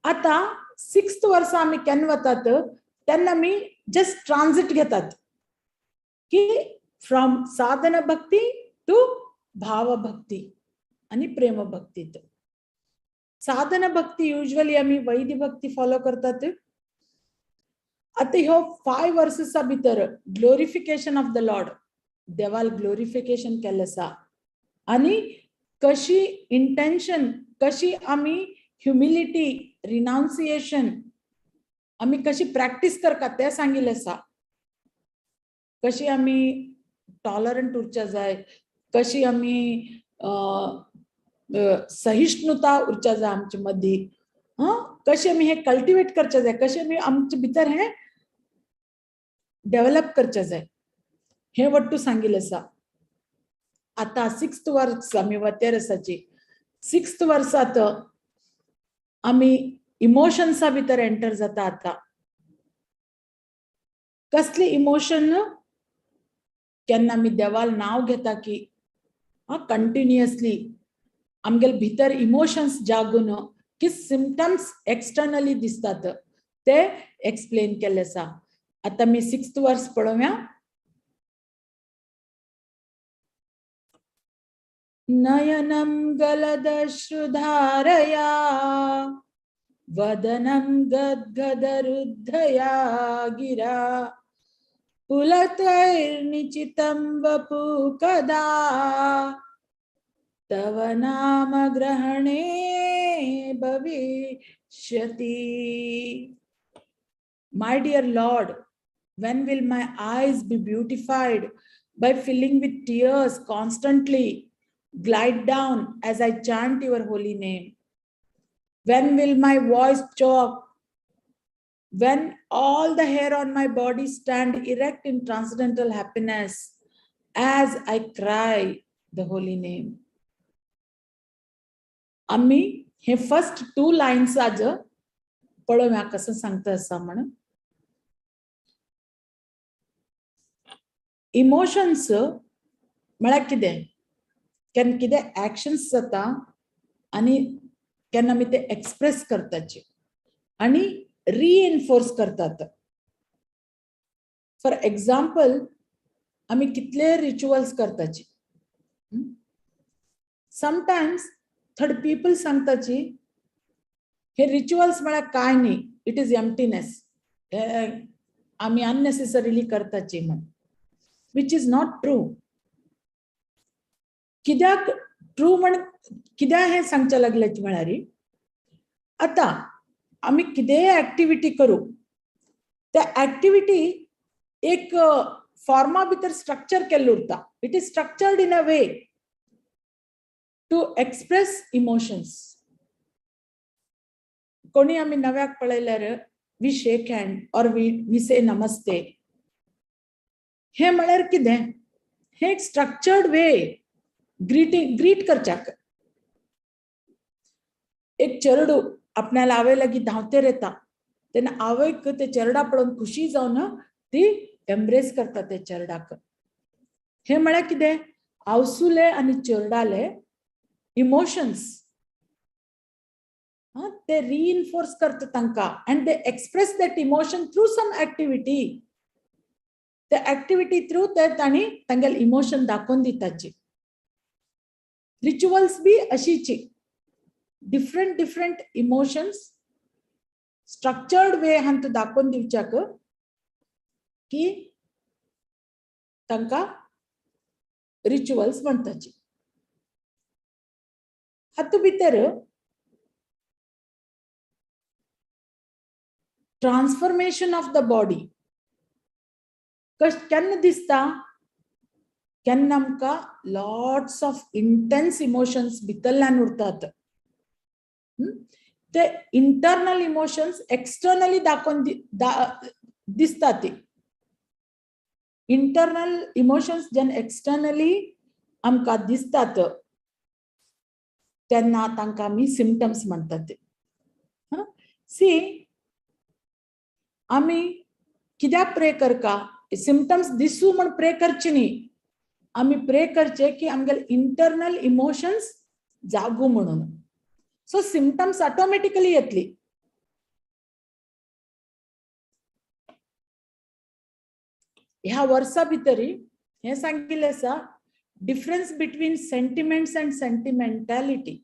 आता 6th वर्स आम्ही केन्ना वतात तेन्ना आमी जस्ट ट्रान्झिट घेतात की फ्रॉम साधना भक्ती टू भाव भक्ती आणि प्रेम भक्तीत. साधना भक्ती युजली आम्ही वैदी भक्ती फॉलो करतात. आता ह्यो 5 वर्सेसा भितर ग्लोरिफिकेशन ऑफ द लॉर्ड देवाल ग्लोरिफिकेशन केलें आसा आणि कशी इंटेंशन कशी आम्ही ह्युमिलिटी रिनाउन्सिएशन आम्ही कशी प्रॅक्टिस करता ते सांगिल्लें आसा. कशी आम्ही टॉलरंट उरच्या जाय कशी आम्ही सहिष्णुता उरच्या जाय आमचे मदी कशी आम्ही हे कल्टिवेट करचे जाय कशी आम्ही आमचे भितर हे डेव्हलप करचे जाय हे वट्टू सांगिल्लें आसा. आता 6th वर्स आम्ही वतेर आसाची 6th वर्सात आम्ही इमोशन्सा भितर एंटर जाता. आता कसली इमोशन? केन्ना आमी देवाल नाव घेता की कंटिन्युअसली आमगेल भितर इमोशन्स जागून की सिम्पटम्स एक्सटर्नली दिसतात ते एक्सप्लेन केले आसा. आता मी 6th वर्स पळोवया. नयनं गलदश्रुधारया वदनं गद्गदरुद्धया गिरा पुलतैर्निचितं वपु कदा तव नाम ग्रहणे भविष्यति. My dear Lord, when will my eyes be beautified by filling with tears constantly glide down as I chant your holy name? When will my voice choke? When all the hair on my body stand erect in transcendental happiness as I cry the holy name? आम्ही हे फर्स्ट 2 लाईन्स आज पळोवया कसं सांगता आसा म्हणून. इमोशन्स म्हळ्यार कितें? केन्ना कितें एक्शन्स जाता आणि केन्ना आमी ते एक्सप्रेस करताचे आणि रिइन्फोर्स करतात. फॉर एग्जाम्पल आमी कितले रिच्युअल्स करताचे. समटायम्स थर्ड पीपल सांगताची हे रिच्युअल्स म्हळ्यार काय न्ही इट इज एम्प्टीनेस आमी अननेसेसरीली करताची म्हण विच इज नॉट ट्रू. कित्याक ट्रू म्हण कित्याक हे सांगचे लागलें म्हळ्यार आता आमी कितेंय एक्टिविटी करू त्या एक्टिविटी एक फॉर्मा भितर स्ट्रक्चर केल्लो उरता. It is structured in a way to express emotions. कोणी आमी नव्याक पळयल्यार we shake hand or we say नमस्ते. हे म्हळ्यार कितें? हे एक स्ट्रक्चर्ड वे ग्रीट करच्याक. एक चेडू आपल्या आवय लागीं धांवतेर येता तेन्ना आवयक ते चेडा पळोवन खुशी जावन ती एम्ब्रेस करता ते चेडाक. हे म्हळ्यार कितें आवसुले आनी चिरडाले इमोशन्स ते रिइन्फोर्स करता तांकां and they express that emotion through some activity त्या एक्टिविटी थ्रू ते तांणी तांगेले इमोशन दाखोवन दिताची रिच्युअल्स बी अशीची डिफरंट इमोशन्स स्ट्रक्चर्ड वे हांत दाखोवन दिवच्याक की तांकां रिच्युअल्स म्हणटाची हातूंत भितर ट्रान्सफॉर्मेशन ऑफ द बॉडी केन्ना दिसता केन्ना आमकां लॉट्स ऑफ इंटेन्स इमोशन्स भितरल्यान उरतात ते इंटरनल इमोशन्स एक्सटर्नली दाखोवन दिसता ती इंटरनल इमोशन्स जेन्ना एक्सटर्नली आमकां दिसतात तेन्ना तांकां आमी सिम्पटम्स म्हणटात सी आमी कित्याक प्रे करता सिम्पटम्स दिसू म्हण प्रे करचे न्ही आमी प्रे करचे की आमगेले इंटरनल इमोशन्स जागू म्हणून सो सिम्पटम्स ऑटोमॅटिकली येतली ह्या वर्सा भितर हे सांगिल्लें आसा डिफरन्स बिटवीन सेंटिमेंट्स एंड सेंटिमेंटॅलिटी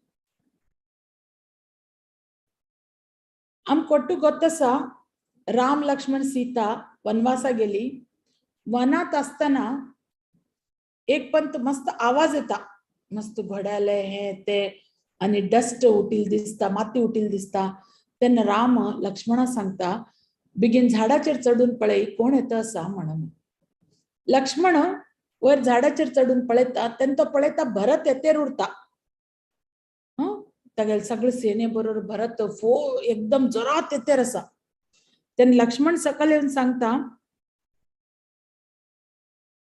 आम कोट्टू गोत आसा राम लक्ष्मण सीता वनवासा गेली वनात असताना एक पंत मस्त आवाज येता मस्त घोड्याले हे ते आणि डस्ट उठील दिसता माती उठील दिसता तेन्ना राम लक्ष्मणा सांगता बेगीन झाडाचेर चढून पळय कोण येता असा म्हणून लक्ष्मण वयर झाडाचेर चढून पळयता तेन्ना तो पळयता भरत येतेर उरता तागेले सगळे सेने बरोबर भरत एकदम जोरात येतेर आसा तेन्ना लक्ष्मण सकल येवन सांगता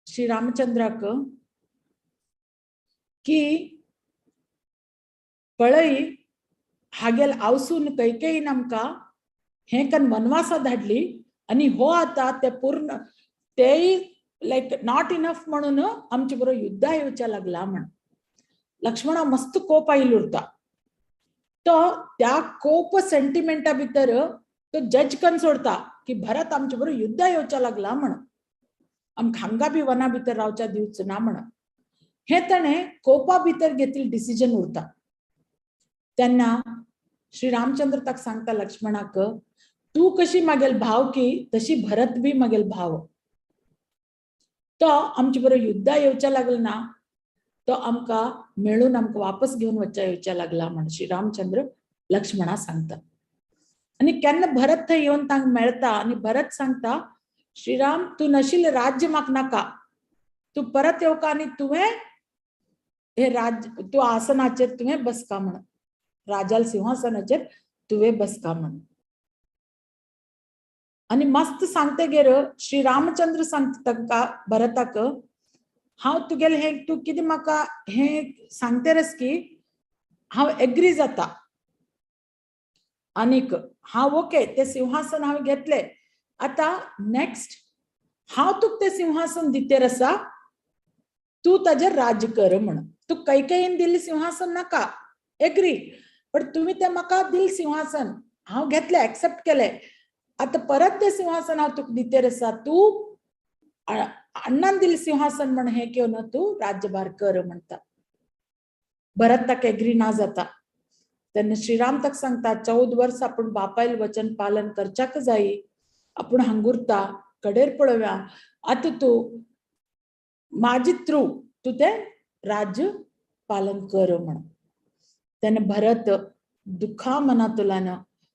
श्री रामचंद्राक की पळय हागेल आवसून कैकेयीन आमकां हे कन वनवासा धाडली आणि हो आता ते पूर्ण तेय लायक नॉट इनफ म्हणून आमचे बरोबर युद्धा येवच्या लागला म्हण लक्ष्मणा मस्त कोप आयिल्लो उरता तो त्या कोप सेंटिमेंटा भितर तो जज कन सोडता की भरत आमचे बरोबर युद्धा येवच्या लागला म्हण आमकां हांगा बी वना भितर रावच्या दिवचो ना म्हण हे ताणें कोपा भितर घेतिल्लें डिसिजन उरता तेन्ना श्री रामचंद्र ताका सांगता लक्ष्मणाक तू कशी मागेल भाव की तशी भरत बी मागेल भाव तो आमचे बरोबर युद्धा येवच्या लागला ना तो आमकां मेळून आमकां वापस घेवन वचच्या येवच्या लागला म्हण श्री रामचंद्र लक्ष्मणा सांगता आणि केन्ना भरत थंय येवन तांकां मेळटा आणि भरत सांगता श्रीराम तू नशिल्लें राज्य म्हाका नाका तू परत येवका आनी तुवें हे राज्य तू आसनाचेर तुवें बसका म्हण राजाल सिंहासनाचेर तुवें बसका म्हण आणि मस्त सांगते गेर श्री रामचंद्र सांगता ताका भरताक हांव तुगेले हे तू कितें म्हाका हे सांगते रस की हांव एग्री जाता आनीक हांव ओके ते सिंहासन हांव घेतले आता नेक्स्ट हांव तुका ते सिंहासन दितेर आसा तू ताजेर राज्य कर म्हण तू कैकेयीन दिल्लें सिंहासन नाका एग्री पण तुम्ही ते म्हाका दिल सिंहासन हांव घेतले एक्सेप्ट केले आता परत ते सिंहासन हांव तुका दितेर आसा तू अण्णान दिल्लें सिंहासन म्हण हे घेवन तू राज्यभार कर म्हणटा भरत ताका एग्री ना जाता तेन्ना श्रीराम ताका सांगता 14 वर्स आपण बापायल वचन पालन करच्याक जाय आपण हांगुरता कडेर पळोवया आता तू माझी थ्रू तू ते राज्य पालन कर म्हण तेन्ना भरत दुखा मनातल्यान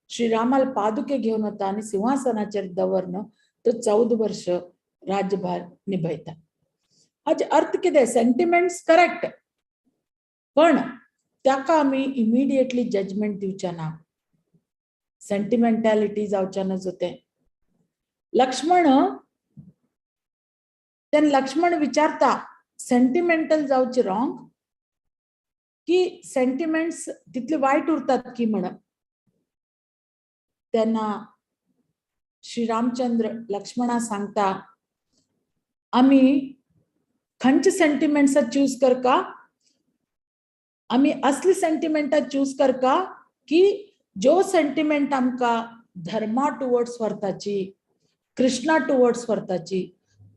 श्रीरामाल पादुके घेवन वता आणि सिंहासनाचेर दवरन तो 14 वर्ष राज्यभार निभयता हाचे अर्थ कितें सेंटिमेंट्स करेक्ट पण ताका आमी इमिडिएटली जजमेंट दिवचे ना सेंटिमेंटॅलिटी जावचे ना जोते लक्ष्मण विचारता सेंटिमेंटल जावचे रॉंग की सेंटिमेंट्स तितले वाईट उरतात की म्हण तेन्ना श्री रामचंद्र लक्ष्मणा सांगता आमी खंयचे सेंटिमेंट्स चूज करका आमी असली सेंटिमेंट चूज करका की जो सेंटिमेंट आमकां धर्मा टुवर्ड्स व्हरताची कृष्णा टुवर्ड्स व्हरताची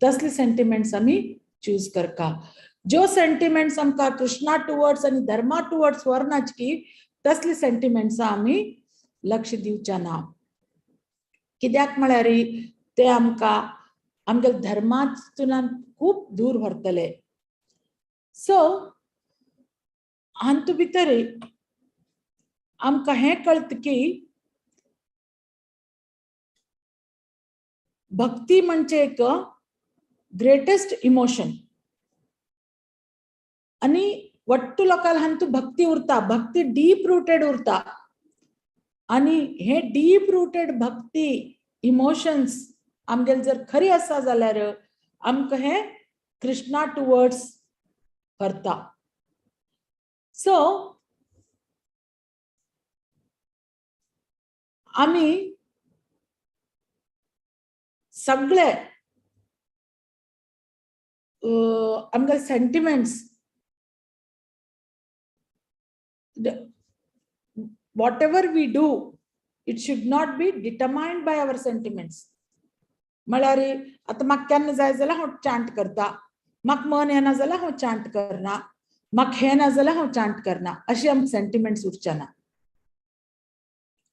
तसली सेंटिमेंट्स आमी चूज करका जो सेंटिमेंट्स आमकां कृष्णा टुवर्ड्स आनी धर्मा टुवर्ड्स व्हरनाच की तसली सेंटिमेंट्स आमी लक्ष दिवचे ना कित्याक म्हळ्यार ते आमकां आमच्या धर्मांतल्यान खूब दूर व्हरतले सो हातूंत भितर आमकां हें कळत की भक्ती म्हणजे एक ग्रेटेस्ट इमोशन आणि वट्टू लोकांक हातूंत भक्ती उरता भक्ती डीप रुटेड उरता आणि हे डीप रुटेड भक्ती इमोशन्स आमगेल जर खरी आसा जाल्यार आमकां हे कृष्णा टुवर्ड्स व्हरता सो आमी सगळे आमगे sentiments whatever we do it should not be determined by our sentiments म्हळ्यार आता म्हाका केन्ना जाय जाल्यार हांव चांट करता म्हाका मन येना जाल्यार हांव चांट करना म्हाका हें ना जाल्यार हांव चांट करना अशें आमचे सेंटिमेंट्स उरचे ना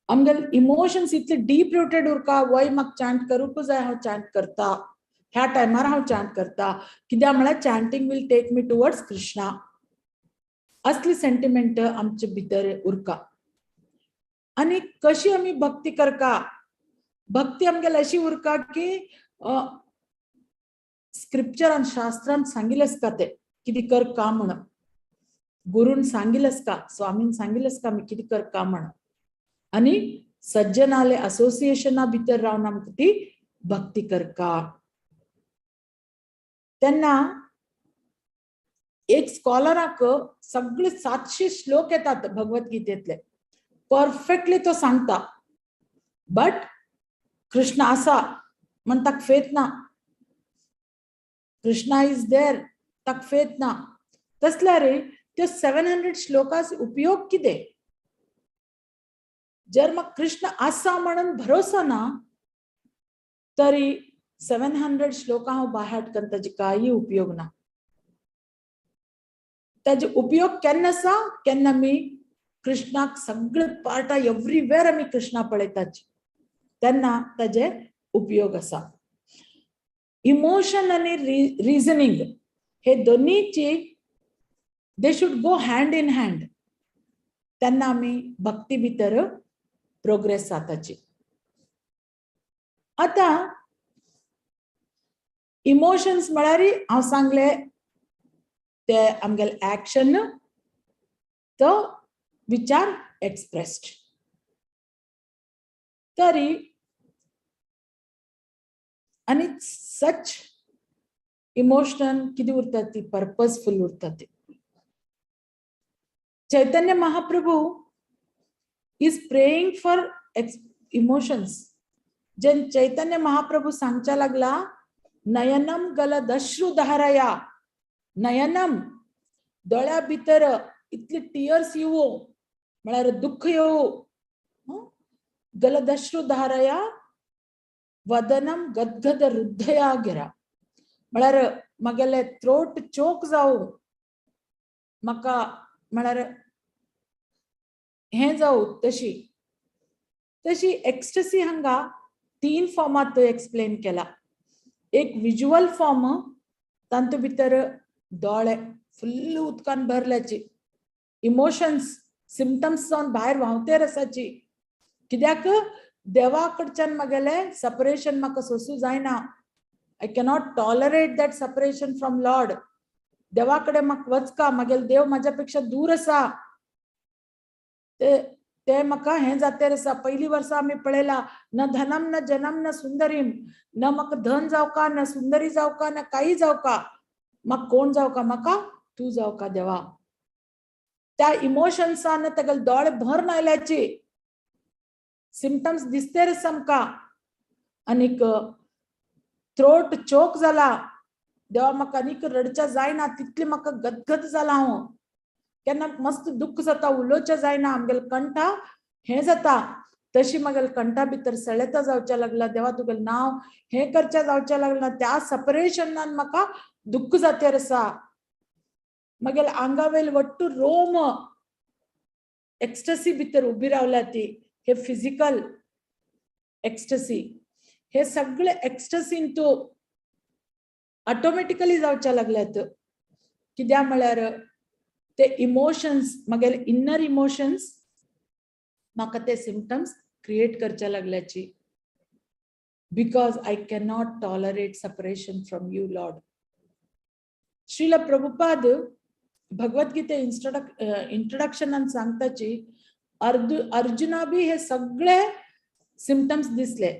आमगे इमोशन्स इतले डीप रुटेड उरका वय म्हाका चांट करूंक जाय हांव चांट करता ह्या टायमार हांव चांट करता कित्याक म्हळ्यार chanting will take me towards Krishna असली सेंटिमेंट आमचे भितर उरका आणि कशी आमी भक्ती करका भक्ती आमगेली अशी उरका की स्क्रिप्चरान शास्त्रान सांगिल्लें आसता ते कितें करका म्हणून गुरून सांगिल्लें आसता स्वामीन सांगिल्लें आसता आमी कितें करका म्हणून आणि सज्जनाले असोसिएशना भितर रावन आमकां ती भक्ती करका तेन्ना एक स्कॉलराक सगळे 700 श्लोक येतात भगवद्गीतेतले परफेक्टली तो सांगता बट कृष्ण आसा म्हण ताका फेथ ना कृष्णा इज देर ताका फेथ ना तसल्यार त्यो 700 श्लोकांचो उपयोग कितें जर म्हाका कृष्ण आसा म्हणून भरोसा ना तरी 700 श्लोकां हांव बायहार्ट करता ताजे कांय उपयोग ना ताजे उपयोग केन्ना आसा केन्ना मी कृष्णाक सगळे पार्टा एव्हरीवेअर आमी कृष्णा पळयतात तेन्ना ताजे उपयोग आसा इमोशन आनी रिजनिंग हे दोनीची they should go hand in hand तेन्ना आमी भक्ती भितर प्रोग्रेस जाताची आता इमोशन्स म्हळ्यार हांव सांगले ते आमगेले एक्शन तो विचार एक्सप्रेस्ड तरी आणि सच इमोशन किती उरतात ती पर्पजफुल उरतात ती Chaitanya Mahaprabhu is praying for emotions जेन चैतन्य महाप्रभू सांगचा लागला नयनम गलदश्रुधारया नयनम दोळ्या भितर इतले टियर्स येवो म्हळ्यार दुःख येवो गलदश्रुधारया वदनम गदगद हृदया गिरा म्हळ्यार म्हगेले थ्रोट चोक जावं म्हाका म्हळ्यार हे जावं तशी एक्स्टसी हांगा 3 फॉर्मात एक्सप्लेन केला एक विज्युअल फॉर्म तांतू भितर दोळे फुल्ल उदकान भरल्याची इमोशन्स सिम्पटम्स जावन भायर व्हांवतेर आसाची कित्याक देवा कडच्यान म्हगेले सेपरेशन म्हाका सोसूं जायना I cannot tolerate that separation from Lord देवा कडेन म्हाका वचका म्हगेलो देव म्हाज्या पेक्षा दूर आसा ते म्हाका हें जातेर आसा पयली वर्सा आमी पळयला न धनम न जनम न सुंदरीम न म्हाका धन जावका न सुंदरी जावका न काही जावका म्हाका कोण जावका म्हाका तू जावका देवा त्या इमोशन्सान तेगेले दोळे भरून आयल्याची सिम्पटम्स दिसतेर आसा आमकां आनीक थ्रोट चोक जाला देवा म्हाका आनीक रडचा जायना तितली म्हाका गदगद जाला हांव केन्ना मस्त दुःख जाता उलोवचें जायना आमगेले कंठा हे जाता तशी म्हागेले कंठा भितर सळेता जावचें लागला देवा तुगेलें नांव हे करचें जावचें लागला त्या सेपरेशनान म्हाका दुःख जातेर आसा म्हागेले आंगावेल वट्टू रोम एक्स्टसी भितर उबी रावल्या ती हे फिजिकल एक्स्टसी हे सगळे एक्स्टसीन तू ऑटोमॅटिकली जावचे लागल्यात कित्या म्हळ्यार ते इमोशन्स म्हागेले इन्नर इमोशन्स म्हाका ते सिम्पटम्स क्रिएट करचे लागल्याची because I can not tolerate separation from you lord. Srila Prabhupada भगवद्गीते इंट्रोडक्शनान सांगताची अर्जुना बी हे सगळे सिम्पटम्स दिसले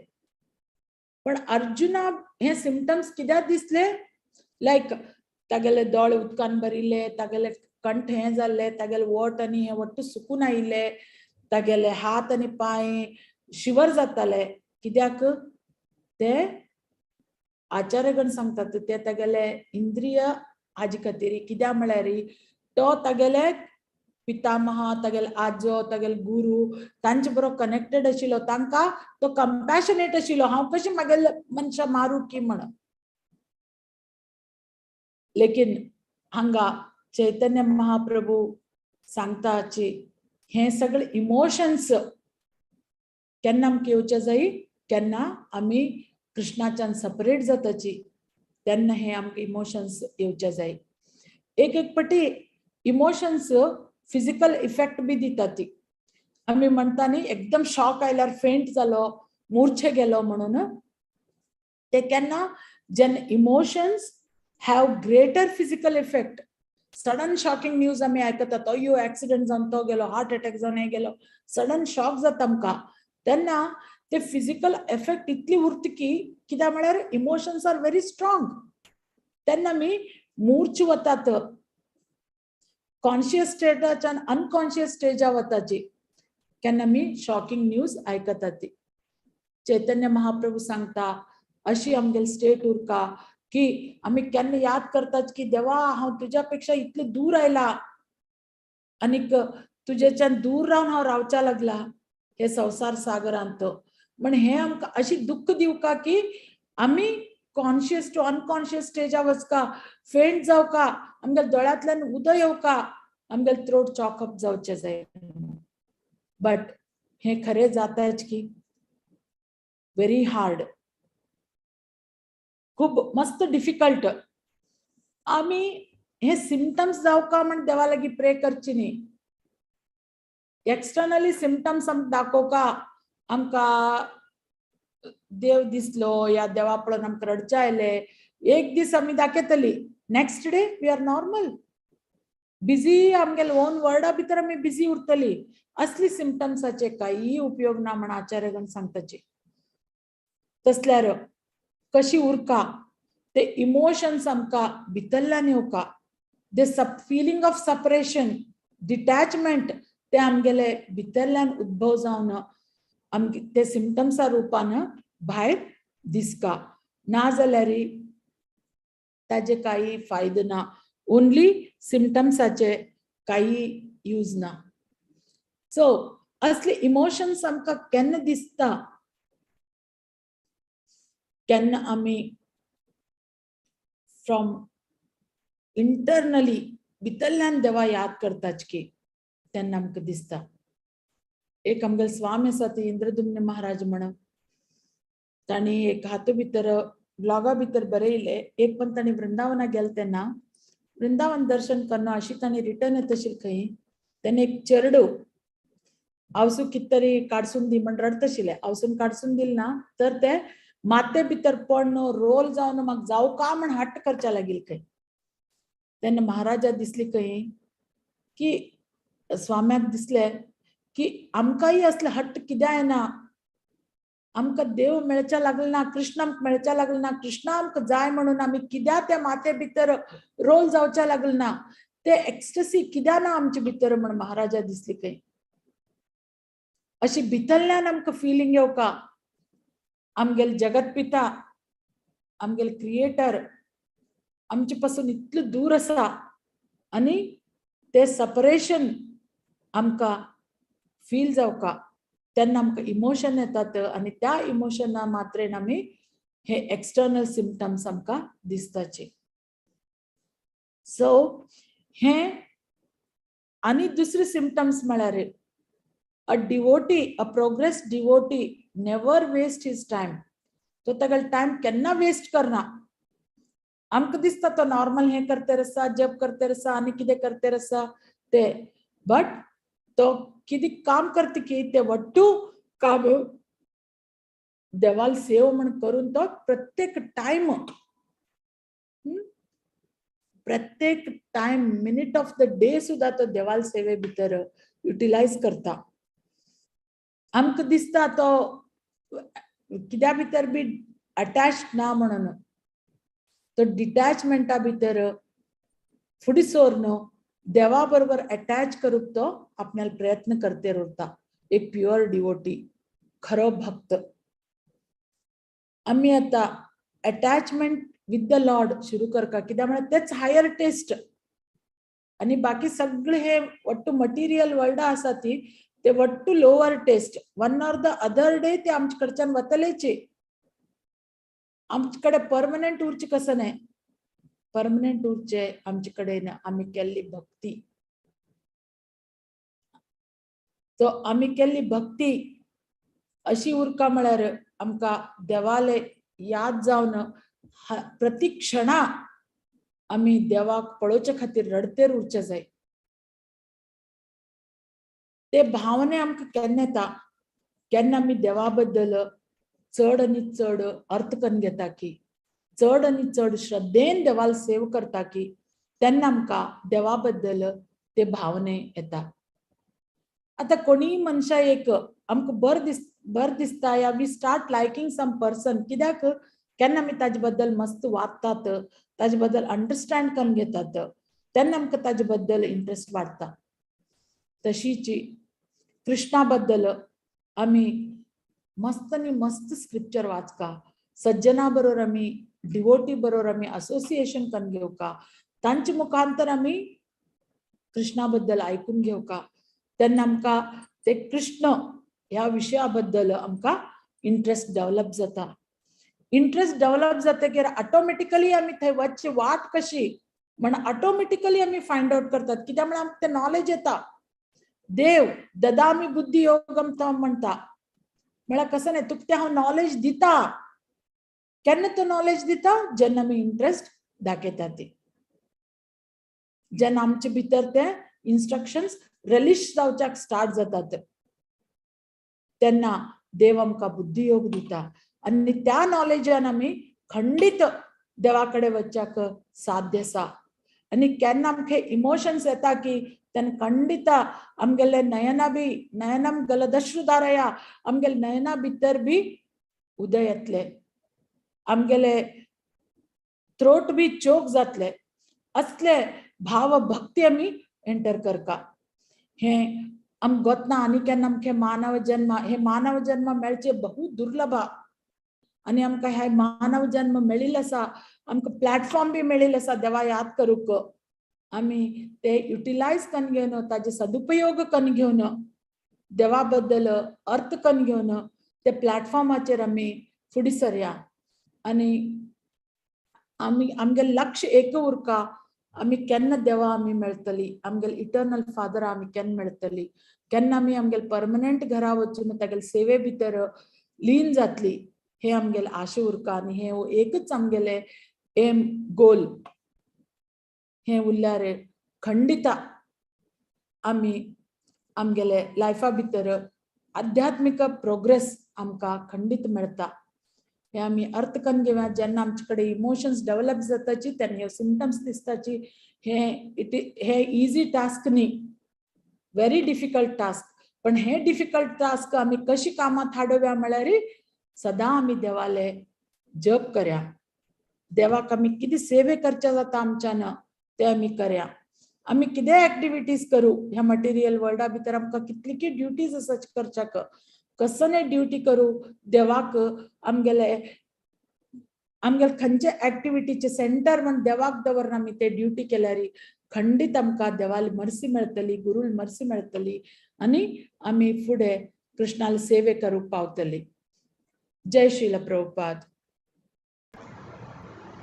पण अर्जुना हे सिम्पटम्स कित्याक दिसले लायक तागेले दोळे उदकान भरिल्ले तागेले कंठ हे जाल्ले तागेले ओठ आनी हे वट्ट सुकून आयिल्ले तागेले हात आनी पाय शिवर जाताले कित्याक ते आचार्यगण सांगतात ते तागेले इंद्रिय हाजे खातीर कित्या म्हळ्यार तो तागेले पितामह तागेले आजो तागेले गुरु तांचे बरोबर कनेक्टेड आशिल्लो तांकां तो कंपॅशनेट आशिल्लो हांव कशी म्हागेले मनशां मारू की म्हणून लेकिन हांगा चैतन्य महाप्रभू सांगताची हे सगळे इमोशन्स केन्ना आमकां येवचे जाय केन्ना आमी कृष्णाच्यान सेपरेट जाताची तेन्ना हे आमकां इमोशन्स येवचे जाय. एक पाटी इमोशन्स फिजिकल इफेक्ट बी दिता ती आमी म्हणटा न्ही एकदम शॉक आयल्यार फेंट जालो मुर्छे गेलो म्हणून ते केन्ना जेन्ना emotions have greater physical effect sudden shocking news आमी आयकतात अयो एक्सिडेंट जावन तो गेलो हार्ट अटॅक जावन हे गेलो सडन शॉक जाता आमकां तेन्ना ते फिजिकल इफेक्ट इतली उरता की कित्याक म्हळ्यार इमोशन्स आर व्हेरी स्ट्रॉंग तेन्ना आमी मूर्छ वतात कॉन्शियस स्टेटाच्यान अनकॉन्शियस स्टेजा वताची केन्ना आमी शॉकिंग न्यूज आयकतात ती. चैतन्य महाप्रभू सांगता अशी आमगेली स्टेट उरका की आमी केन्ना याद करतात की देवा हांव तुज्या पेक्षा इतले दूर आयला आनीक तुजेच्यान दूर रावन हांव रावच्या लागला हे संसार सागरांत म्हण हे आमकां अशी दुःख दिवका की आमी कॉन्शियस टू अनकॉन्शियस स्टेजा वचका फेंट जावका आमगेल्या दोळ्यांतल्यान उदक येवका आमगेले थ्रोट चॉकअप जावचे जाय बट हे खरें जाताच की व्हेरी हार्ड खूब मस्त डिफिकल्ट आमी हे सिम्पटम्स जावका म्हण देवा लागीं प्रे करची न्ही एक्सटर्नली सिम्पटम्स आमकां दाखोवका आमकां देव दिसलो या देवा पळोवन आमकां रडचे आयले एक दीस आमी दाखयतली next day we are normal busy आमगेले ओन वर्डा भितर आमी बिजी उरतली असली सिम्पटम्साचे काही उपयोग ना म्हण आचार्यगण सांगताचे. तसल्यार कशी उरका ते इमोशन्स आमकां भितरल्यान येवका दे फीलिंग ऑफ सेपरेशन डिटॅचमेंट ते आमगेले भितरल्यान उद्भव जावन आमगे ते सिम्पटम्सा रुपान भायर दिसका ना जाल्यार ताजे काही फायदो ना ओनली सिम्पटम्साचे काही यूज ना. सो असले इमोशन्स आमकां केन्ना दिसता केन्ना आमी फ्रॉम इंटरनली भितरल्यान देवा याद करताच की तेन्ना आमकां दिसता. एक आमगेले स्वामी आसा ते इंद्रदुम्न महाराज म्हणून ताणी एक हातू भितर ब्लॉगा भितर बरयले एक पण ताणी वृंदावना गेले तेन्ना वृंदावन दर्शन करना अशी ताणी रिटर्न येत आशिल्ली खंय तेन्ना एक चेडू आवसूं कित तरी काडसून दी म्हण रडत आशिल्ले आवसून काडसून दिल ना तर ते माते भितर पडन रोल जावन म्हाका जावका म्हण हट्ट करच्या लागील खंय तेन्ना महाराजा दिसली खंय की स्वाम्याक दिसले की आमकांय असले हट्ट कित्याक येना आमकां देव मेळच्या लागला ना कृष्ण आमकां मेळच्या लागला ना कृष्ण आमकां जाय म्हणून आमी कित्याक त्या माते भितर रोल जावच्या लागला ना ते एक्स्टसी कित्याक ना आमचे भितर म्हण महाराजा दिसली खंय अशी भितरल्यान आमकां फिलिंग येवका आमगेले जगत पिता आमगेले क्रिएटर आमचे पासून इतलं दूर आसा आणि ते सेपरेशन आमकां फील जावका तेन्ना आमकां इमोशन येतात आणि त्या इमोशना मात्रेन आमी हे एक्सटर्नल सिम्पटम्स आमकां दिसताचे. सो हे आणि दुसरे सिम्पटम्स म्हळ्यार a devotee, a progress devotee never waste his time. तो तेगेलो टाइम केन्ना वेस्ट करना. आमकां दिसता तो नॉर्मल हे करते आसा, जप करते आसा आनी कितें करते आसा ते, बट तो कितें काम करता की ते वट्टू काम देवाल सेव म्हण करून तो प्रत्येक time minute of the day सुद्धा तो देवाल सेवे भितर युटिलाइज करता. आमकां दिसता तो कित्या भितर बी अटॅच ना म्हणून, तो डिटॅचमेंटा भितर फुडें सोरून देवा बरोबर अटॅच करूंक तो आपणाला प्रयत्न करते उरता. एक प्युअर डिवोटी, खरो भक्त. आम्ही आता अटॅचमेंट विथ द लॉर्ड सुरू करता कित्याक म्हळ्यार तेच हायर टेस्ट आणि बाकी सगळे हे वट्टू मटेरियल वर्ल्ड आसा ती ते वट्टू lower taste. One or the other day ते आमचे कडच्यान वतलेचे. आमचे कडेन परमनंट उरचे कसं नाही. परमनंट उरचे आमचे कडेन आमी केल्ली भक्ती. तो आमी केल्ली भक्ती अशी उरका म्हळ्यार आमकां देवाले याद जावन प्रति क्षणा आमी देवाक पळोवचे खातीर रडतेर उरचे जाय. ते भावने आमकां केन्ना येता केन्ना आमी देवा बद्दल चड आनी चड अर्थ करून घेता की, चड आनी चड श्रद्धेन देवाल सेव करता की तेन्ना आमकां देवा बद्दल ते भावने येता. आता कोणी मनशा एक आमकां बर दिसता या we start liking some person कित्याक केन्ना आमी ताजे बद्दल मस्त वाचतात, ताजे बद्दल अंडरस्टँड करून घेतात तेन्ना आमकां ताजे बद्दल इंट्रस्ट वाडटा. तशीच कृष्णा बद्दल आमी मस्त आनी मस्त स्क्रिप्चर वाचका, सज्जना बरोबर आमी डिवोटी बरोबर आमी असोसिएशन करून घेवका, तांचे मुखांतर आमी कृष्णा बद्दल आयकून घेवका तेन्ना आमकां ते कृष्ण ह्या विशया बद्दल आमकां इंट्रस्ट डेव्हलप जाता. इंट्रस्ट डेव्हलप जातकीर ऑटोमॅटिकली आमी थंय वचची वाट कशी म्हण ऑटोमॅटिकली आमी फायंड आउट करतात कित्याक म्हळ्यार आमकां ते नॉलेज येता. देव ददामी बुद्धी योगम तो म्हणटा म्हळ्यार कसं नाही तुका ते हांव नॉलेज दिता. केन्ना तो नॉलेज दिता जेन्ना आमी इंट्रस्ट दाखयता ती, जेन्ना आमचे भितर ते इन्स्ट्रक्शन्स रिलीज जावच्याक स्टार्ट जातात तेन्ना देव आमकां बुद्धी योग दिता आनी त्या नॉलेजान आमी खंडीत देवा कडेन वचच्याक साध्य आसा. आनी केन्ना आमकां इमोशन्स येता की तेन्ना खंडीत आमगेले नयनम गलदश्रुधारया आमगेले नयना भितर बी उदय येतले, आमगेले थ्रोट बी चोक जातले. असले भाव भक्ती आमी एंटर करका. हे आम गोतना आनी केन्ना आमकां मानव जन्म मेळचे बहु दुर्लभ आनी आमकां हे मानव जन्म मेळिल्लो आसा. आमकां प्लॅटफॉर्म बी मेळिल्लो आसा देवा याद करूंक. आमी ते युटिलायज करून घेवन ताजे सदुपयोग करून घेवन देवा बद्दल अर्थ करून घेवन ते प्लॅटफॉर्माचेर आमी फुडें सरया आनी आमी आमगेलें लक्ष एक उरका. आमी केन्ना देवा आमी मेळटली, आमगेले इटर्नल फादर आमी केन्ना मेळटली, केन्ना आमी आमगेले परमनंट घरा वचून तागेले सेवे भितर लीन जातली हे आमगेले आशा उरका. आनी हे एकच आमगेले एम गोल हे उरल्यार खंडीत आमी आमगेले लायफा भितर आध्यात्मिक प्रोग्रेस आमकां खंडीत मेळटा. हे आमी अर्थ करून घेवया. जेन्ना आमचे कडेन इमोशन्स डेव्हलप जाताची तेन्ना ह्यो सिम्पटम्स दिसताची हे इजी टास्क न्ही, व्हेरी डिफिकल्ट टास्क. पण हे डिफिकल्ट टास्क आमी कशी कामात हाडोव्या म्हळ्यार सदां आमी देवाले जप करया. देवाक आमी कितें सेवे करचे जाता आमच्यान ते आमी करया. आमी कितें एक्टिविटीज करूं ह्या मटेरियल वर्ल्डा भितर आमकां कितली की ड्युटीज आसा करच्याक कसले ड्युटी करूं देवाक आमगेले आमगेल खंयचे ऍक्टिव्हिटीचे सेंटर म्हण देवाक दवरून आमी ते ड्युटी केल्यार खंडीत आमकां देवाली मर्सी मेळटली, गुरुल मर्सी मेळटली आनी आमी फुडें कृष्णाल सेवे करूंक पावतली. जय श्रील प्रभुपाद.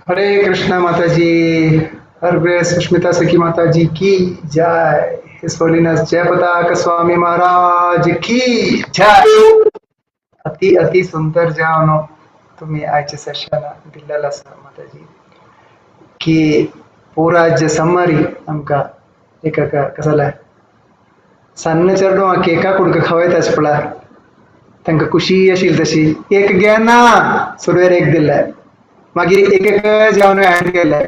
हरे कृष्णा माताजी, हर ग्रेस सुष्मिता सखी माताजी की जय. हिज होलीनेस जयपताक स्वामी महाराज की जय. अति अति सुंदर जावन तुम्ही आजचे सेशन दिल्लेलं आसा माताजी की पुरा जे समरी आमकां एक कसं जालें सान्न चेडो केका कुडका खवयताच पळय तांकां खुशी आशिल्ली तशी एक घेना सुरवेर एक दिले मागीर एक एक जेवण एड केले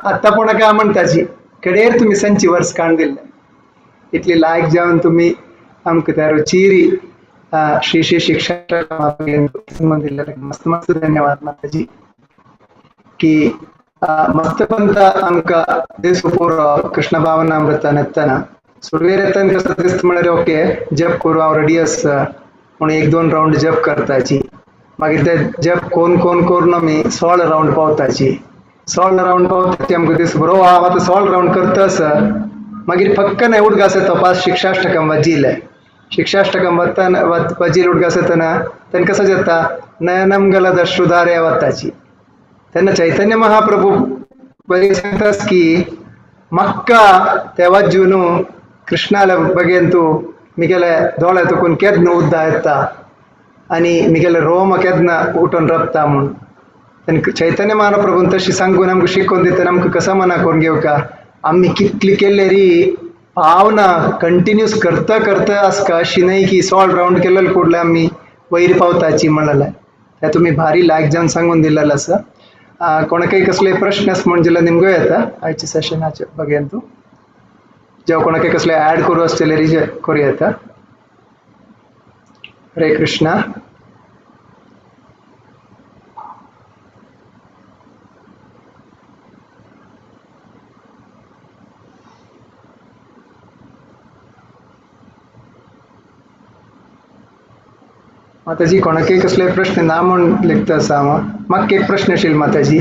आतां म्हणटाची कडेर तुम्ही संची वर्स काण दिले इतली लायक जेवण तुम्ही आमकां त्या रुचिरी श्री श्री शिक्षा दिले मस्त मस्त धन्यवाद माताजी की मस्त पंत आमकां दीस पुरो कृष्ण भावनामृतान येतना सुरवेर येताना कसं दिसता म्हळ्यार ओके जप करूं हांव रेडी आसा म्हणून एक दोन राउंड जप करताची मागीर ते जप कोण कोण करून आमी 16 राउंड पावताची 16 राउंड पावता आमकां दिस बरो हांव आतां 16 राउंड करता आसा मागीर फक्कन उडगास तपास शिक्षाष्टकम वाजिले शिक्षाष्टकम वाजील उडगास येतना तेन्ना कसं जाता नयनम गलद अश्रुधारे वताची तेन्ना चैतन्य महाप्रभू बरी सांगतास की म्हाका तेव्हा जुनू कृष्णाला बघेन तू मिगेले दोळे तुकून केदना उद्दा येता आणि मिगेले रोम केदना उठून रपता म्हणून चैतन्य महाप्रभून तशी सांगून आमकां शिकून दितना आमकां कसं मना करून घेवका आम्ही कितली केले री भावना कंटिन्यूस करता करता आसका अशी नाही की 16 राउंड केलेले फुडले आम्ही वयर पावताची म्हणलें ते तुम्ही भारी लायक जावन सांगून दिलेलं आसा कोणाकय कसले प्रश्न आसा म्हणजे जाल्यार निमगो येता आयच्या सेशनाचे बघेन तू जेव्हा कोणाकय कसले ऍड करू आसतले करूं येता. हरे कृष्णा. माताजी कोणाकय कसले प्रश्न ना म्हूण लिखता आसा म्हाका एक प्रश्न आशिल्लो माताजी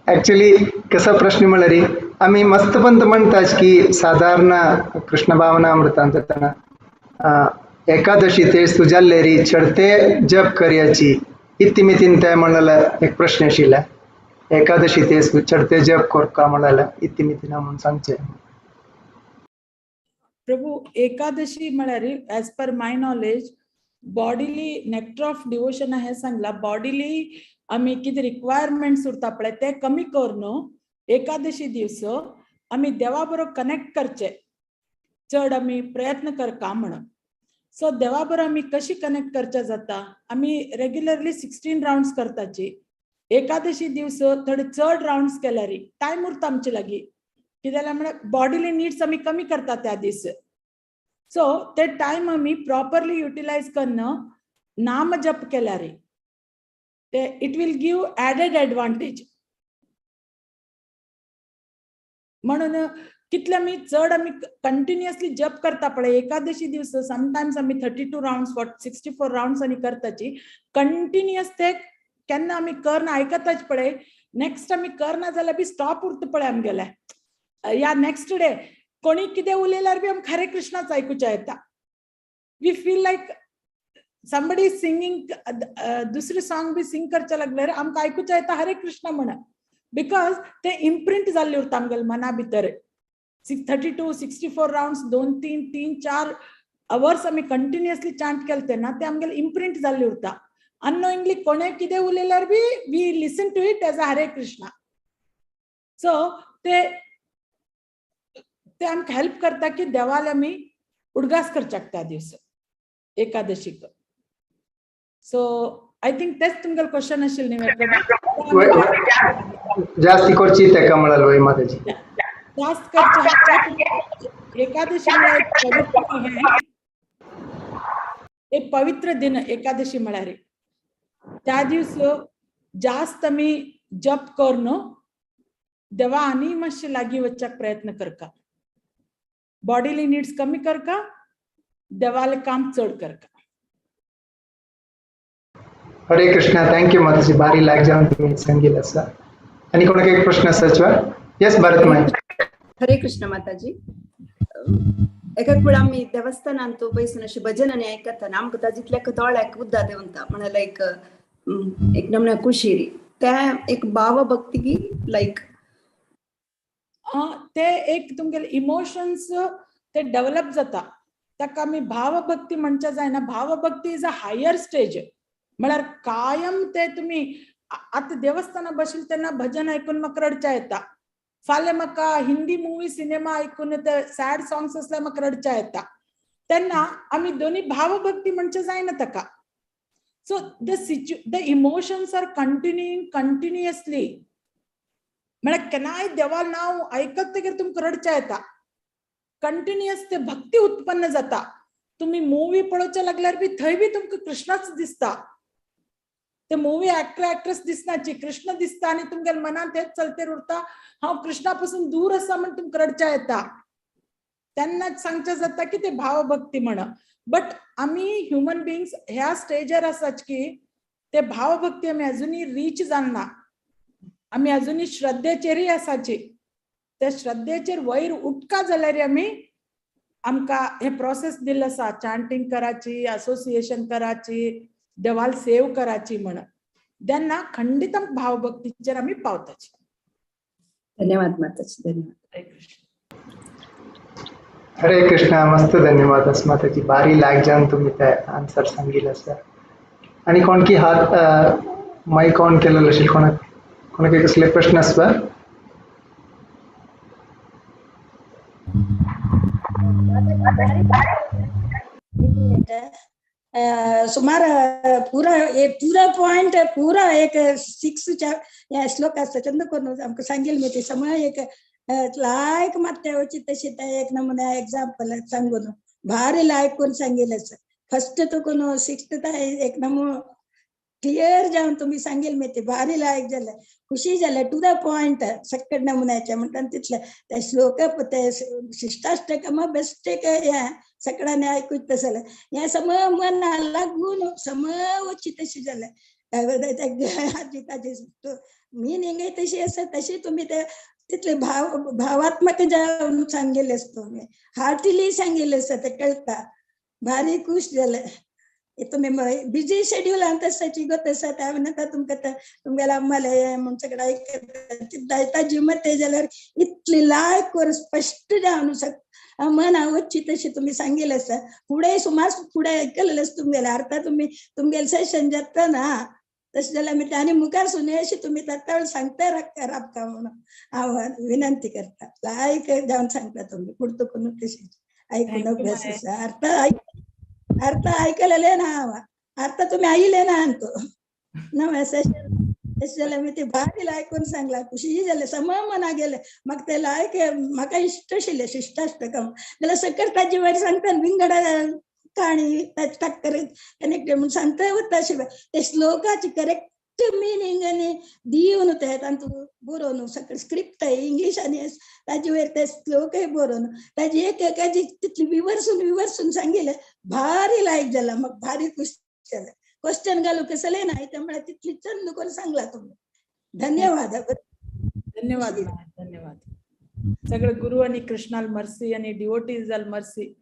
एक्चुअली कसा प्रश्न म्हळ्यार आम्ही मस्त पंत म्हणटाच की साधारण कृष्ण भावना अमृतांत एकादशी तेज तुझ्या लेरी चढते जप करयाची इतिमितीन ते म्हणलेला एक प्रश्न आशिल्ला एकादशी तेज चढते जप करका म्हणलेला इतिमितीन म्हणून सांगचे. प्रभू एकादशी म्हळ्यार as per my knowledge bodily nectar of devotion हे सांगला बॉडीली आम्ही किती रिक्वायरमेंट्स उरता पळय ते कमी करून एकादशी दिवस आम्ही देवा बरोबर कनेक्ट करचे चढ आम्ही प्रयत्न करका म्हणून सो देवा बरोबर आम्ही कशी कनेक्ट करचे जाता आम्ही रेग्युलरली 16 राउंड्स करताची एकादशी दिवस थोडे चढ राउंड्स केल्यार टाइम उरता आमचे लागी कित्याक म्हळ्यार बॉडीली नीड्स आम्ही कमी करता त्या दीस सो ते टाइम आम्ही प्रॉपरली युटिलाइज करून नाम जप केल्यार ते it will give added advantage म्हणून कितले आम्ही चढ आम्ही कंटिन्युअसली जप करता पळय एकादशी दिवस समटाइम्स आम्ही 32 राउंड्स 64 राउंड्स आनी करताची कंटिन्युअस ते केन्ना आम्ही करना आयकताच पळय नेक्स्ट आम्ही करना जाल्यार बी स्टॉप उरता पळय आमगेले या नेक्स्ट डे कोणी कितें उलयल्यार बी आमकां हरे कृष्णाच आयकुचें येता we feel like somebody is singing दुसरी सॉंग बी सिंग करचे लागल्यार आमकां आयकुचें येता हरे कृष्ण म्हणून बिकॉज ते इम्प्रिंट जाल्ले उरता आमगेल्या मना भितर 32 64 राउंड्स 2-3-4 अवर्स आमी कंटिन्युअसली चांट केले तेन्ना ते आमगेले इम्प्रिंट जाल्ले उरता अननोइंगली कोणे कितें उलयल्यार बी we listen to it as a Hare Krishna so ते आमकां हेल्प करता की देवाला आमी उडगास करच्याक त्या दिवस एकादशीक सो आय थिंक तेच तुमगेलो क्वेश्चन आशिल्लो न्ही जास्ती करची तेका म्हळ्यार वय माताजी जास्त करचे एकादशी एक पवित्र दिन एकादशी म्हळ्यार त्या दिवस जास्त आमी जप करून देवा आनी मातशे लागीं वचपाक प्रयत्न करका बॉडीली नीड्स कमी करका देवाले काम चड करता. हरे कृष्णा. थँक्यू माताजी. बारी लायक जावन तुम्ही सांगितलं आसा. आणि कोणाक एक प्रश्न आसा? येस भारत माय. हरे कृष्ण माताजी. एक वेळा आम्ही देवस्थानांत तो बैसून अशी भजन आनी आयकताना आमकां ताजितल्या दोळ्याक उद्दा देंवता म्हणल्यार लायक एक नमूने खुशी ते एक भाव भक्ती की लायक ते एक तुमगेले इमोशन्स ते डेव्हलप जाता. ताका आमी भाव भक्ती म्हणचे जायना. भाव भक्ती इज अ हायर स्टेज. म्हळ्यार कायम ते तुम्ही आता देवस्थाना बसले तेन्ना भजन आयकून म्हाका रडचा येता. फाल्यां म्हाका हिंदी मूवी सिनेमा आयकून ते सॅड सॉंग्स असल्यार म्हाका रडचा येता. तेन्ना आमी दोन्ही भाव भक्ती म्हणचे जायना ताका. So the emotions are continuously. म्हळ्यार केन्नाय देवा नांव आयकतकीर तुमकां रडचा येता. कंटिन्युअस ते भक्ती उत्पन्न जाता. तुम्ही मूवी पळोवचे लागल्यार बी थंय बी तुमकां कृष्णाच दिसता. ते मूवी एक्टर एक्ट्रेस दिसनाची, कृष्ण दिसता आणि तुमच्या मनात हेच चलते उरता हांव कृष्णापासून दूर आसा म्हण तुमकां रडचा येता. तेन्नाच सांगचे जाता की ते भाव भक्ती म्हण. बट आमी ह्युमन बिंग्स ह्या स्टेजार आसाच की ते भाव भक्ती आमी अजुनूय रीच जालना. आमी अजुनूय श्रद्धेचेरय आसाची. त्या श्रद्धेचेर वयर उठका जाल्यार आमी आमकां हे प्रोसेस दिल्लो आसा चांटिंग कराची, असोसिएशन कराची, देवाल सेव कराची म्हण. तेन्ना खंडित भाव भक्तीचेर आमी पावताची. धन्यवाद माताजी. धन्यवाद. हरे कृष्णा. मस्त धन्यवाद माताजी. बारी लायक जावन तुम्ही ते आन्सर सांगितलं आसा. आणि कोणकी हात माईक ऑन केलेलो असेल कोणाक कसले प्रश्न आसता? सुमार पूरा पॉइंट पूरा एक 6 या श्लोक असता चंद करून आमकां सांगेल मी ते समय एक लायक मात्या वची तशी एक नमुने एक्झाम्पल सांगून भारी लायक कोण सांगेल असं. फर्स्ट तो कोण 6th एक नमू क्लियर जाऊन तुम्ही सांगेल मी ते भारी लायक झालं. खुशी झालं. टू द पॉइंट सकट नमुन्याच्या म्हणतात तिथलं त्या श्लोक ते शिष्टाष्टकम बेस्ट या सगळ्यांनी ऐकूच तसं या सम मन लागून समवची तशी झालं. मीनिंग आहे तशी असं तशी तुम्ही ते तिथले भावात्मक जाऊन सांगेल असतो. हार्टिली सांगेल असं ते कळता. भारी खुश झालं. तुम्ही बिझी शेड्यूल तसाची गोत असा त्या म्हणता तुमच्याला आम्हाला म्हणून सगळं ऐकता जिमत जाल्यार इतली लायक वर स्पष्ट जाऊन मन आवडची तशी तुम्ही सांगेल असं. पुढे सुमार पुढे ऐकलेलं तुमगेला अर्थ तुमगेल सेशन जाता ना तसे जाल्यार मी आणि मुखार सुने अशी तुम्ही तात्काळ सांगता राबका म्हणून हांव विनंती करता. लायक जाऊन सांगता तुम्ही पुढतो कोण तशी ऐकून अभ्यास आसा. अर्थ ऐकलेले ना अर्थ तुम्ही आईले ना आणतो ना सेशन मी ते भारी लायकून सांगला. खुशी झाले. सम मना गेले मग ते लायक म्हाका इष्ट आशिल्ले शिष्टाष्टकम जाल्यार सकट ताजी वयर सांगता विंगड काणी कनेक्टेड म्हणून सांगता वता शिवाय ते श्लोकाची करेक्ट मिनींग आनी दिवन ते तांतूं बरोवन सकट स्क्रिप्ट इंग्लीश आनी ताजे वयर ते श्लोकय बरोवन ताजी एकाची तितली विवर्सून सांगिल्ले भारी लायक जाला. मग भारी खुश झालं. क्वेश्चन घालू कसले नाही त्यामुळे तितली चंद करून सांगला तुम्ही. धन्यवाद. धन्यवाद. धन्यवाद. सगळे गुरु आणि कृष्णाल मर्सी आणि डिवोटीज आल मर्सी.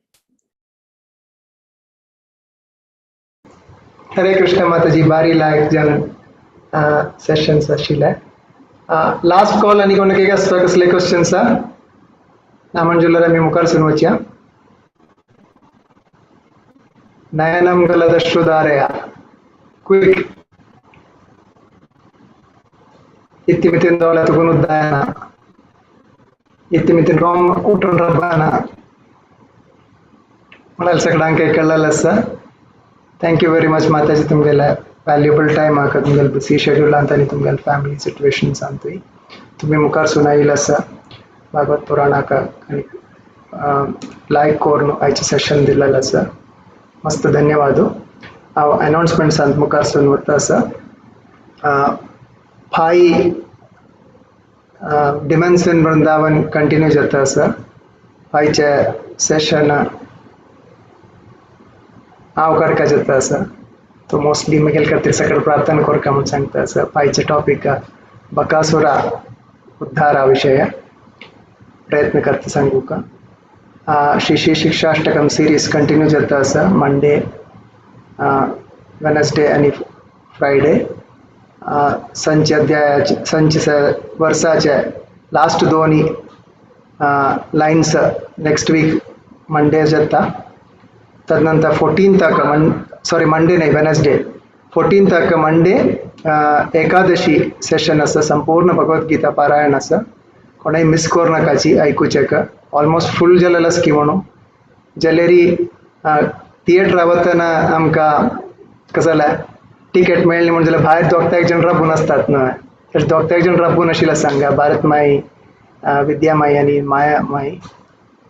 हरे कृष्ण माताजी. बारी लायक जावन सेशन्स आशिल्ले. लास्ट कॉल आनी कोणाक एक आसता कसले क्वेश्चन्स ना म्हणजे आमी मुखार सुनवच्या. नयनम गलदश्रुधारया क्विक इत्तिमितिन दोळ्यातून उद्दायना इत्तिमितिन रोम उठून रब्बाना म्हणाल सगळ्यांक कळलेलं आसा. थँक्यू व्हेरी मच माताजी. तुमगेला व्हॅल्युएबल टायम आहा तुमगेल बिसी शेड्यूलांत आनी तुमगेल फॅमिली सिट्युएशन्सांतूय तुम्ही मुखार सुनायिल्लें आसा. भागवत पुराणाक आनी लायक करून आयचें सेशन दिल्लें आसा. मस्त धन्यवाद. हांव अनाउन्समेंट्सांत मुखार सून वता आसा. 5 डिमन्स इन वृंदावन कंटिन्यू जाता आसा. आयचे सेशन हांव काडका जाता आसा तो मोस्टली मुगेल खातीर सकाळ प्रार्थना कोरका म्हूण सांगता आसा आयचे टॉपिक बकासुरा उद्धारा विशय प्रयत्न करता सांगूका श्री श्री शिक्षाष्टकम सीरीज कंटिन्यू जाता आसा मंडे वेनसडे आनी फ्रायडे संच अध्यायाचे संच वर्साचे लास्ट दोनी लाइन्स नेक्स्ट वीक मंडे जाता तदनंतर 14th मंडे नहीं Wednesday 14th Monday Ekadashi session आसा संपूर्ण भगवद्गीता पारायण आसा कोणेय मिस कोर नाकाची आयकुचेक ऑलमोस्ट फुल जालेला स्की म्हणून जाल्यारी थिएटरा वतना आमकां कशें जालें टिकेट मेळ्ळी म्हणून जाल्यार भायर दोगता एक जण राबून आसतात न्हय दोगता एक जण राबून आशिल्ले सांगा भारत माई विद्या माई आनी माया माई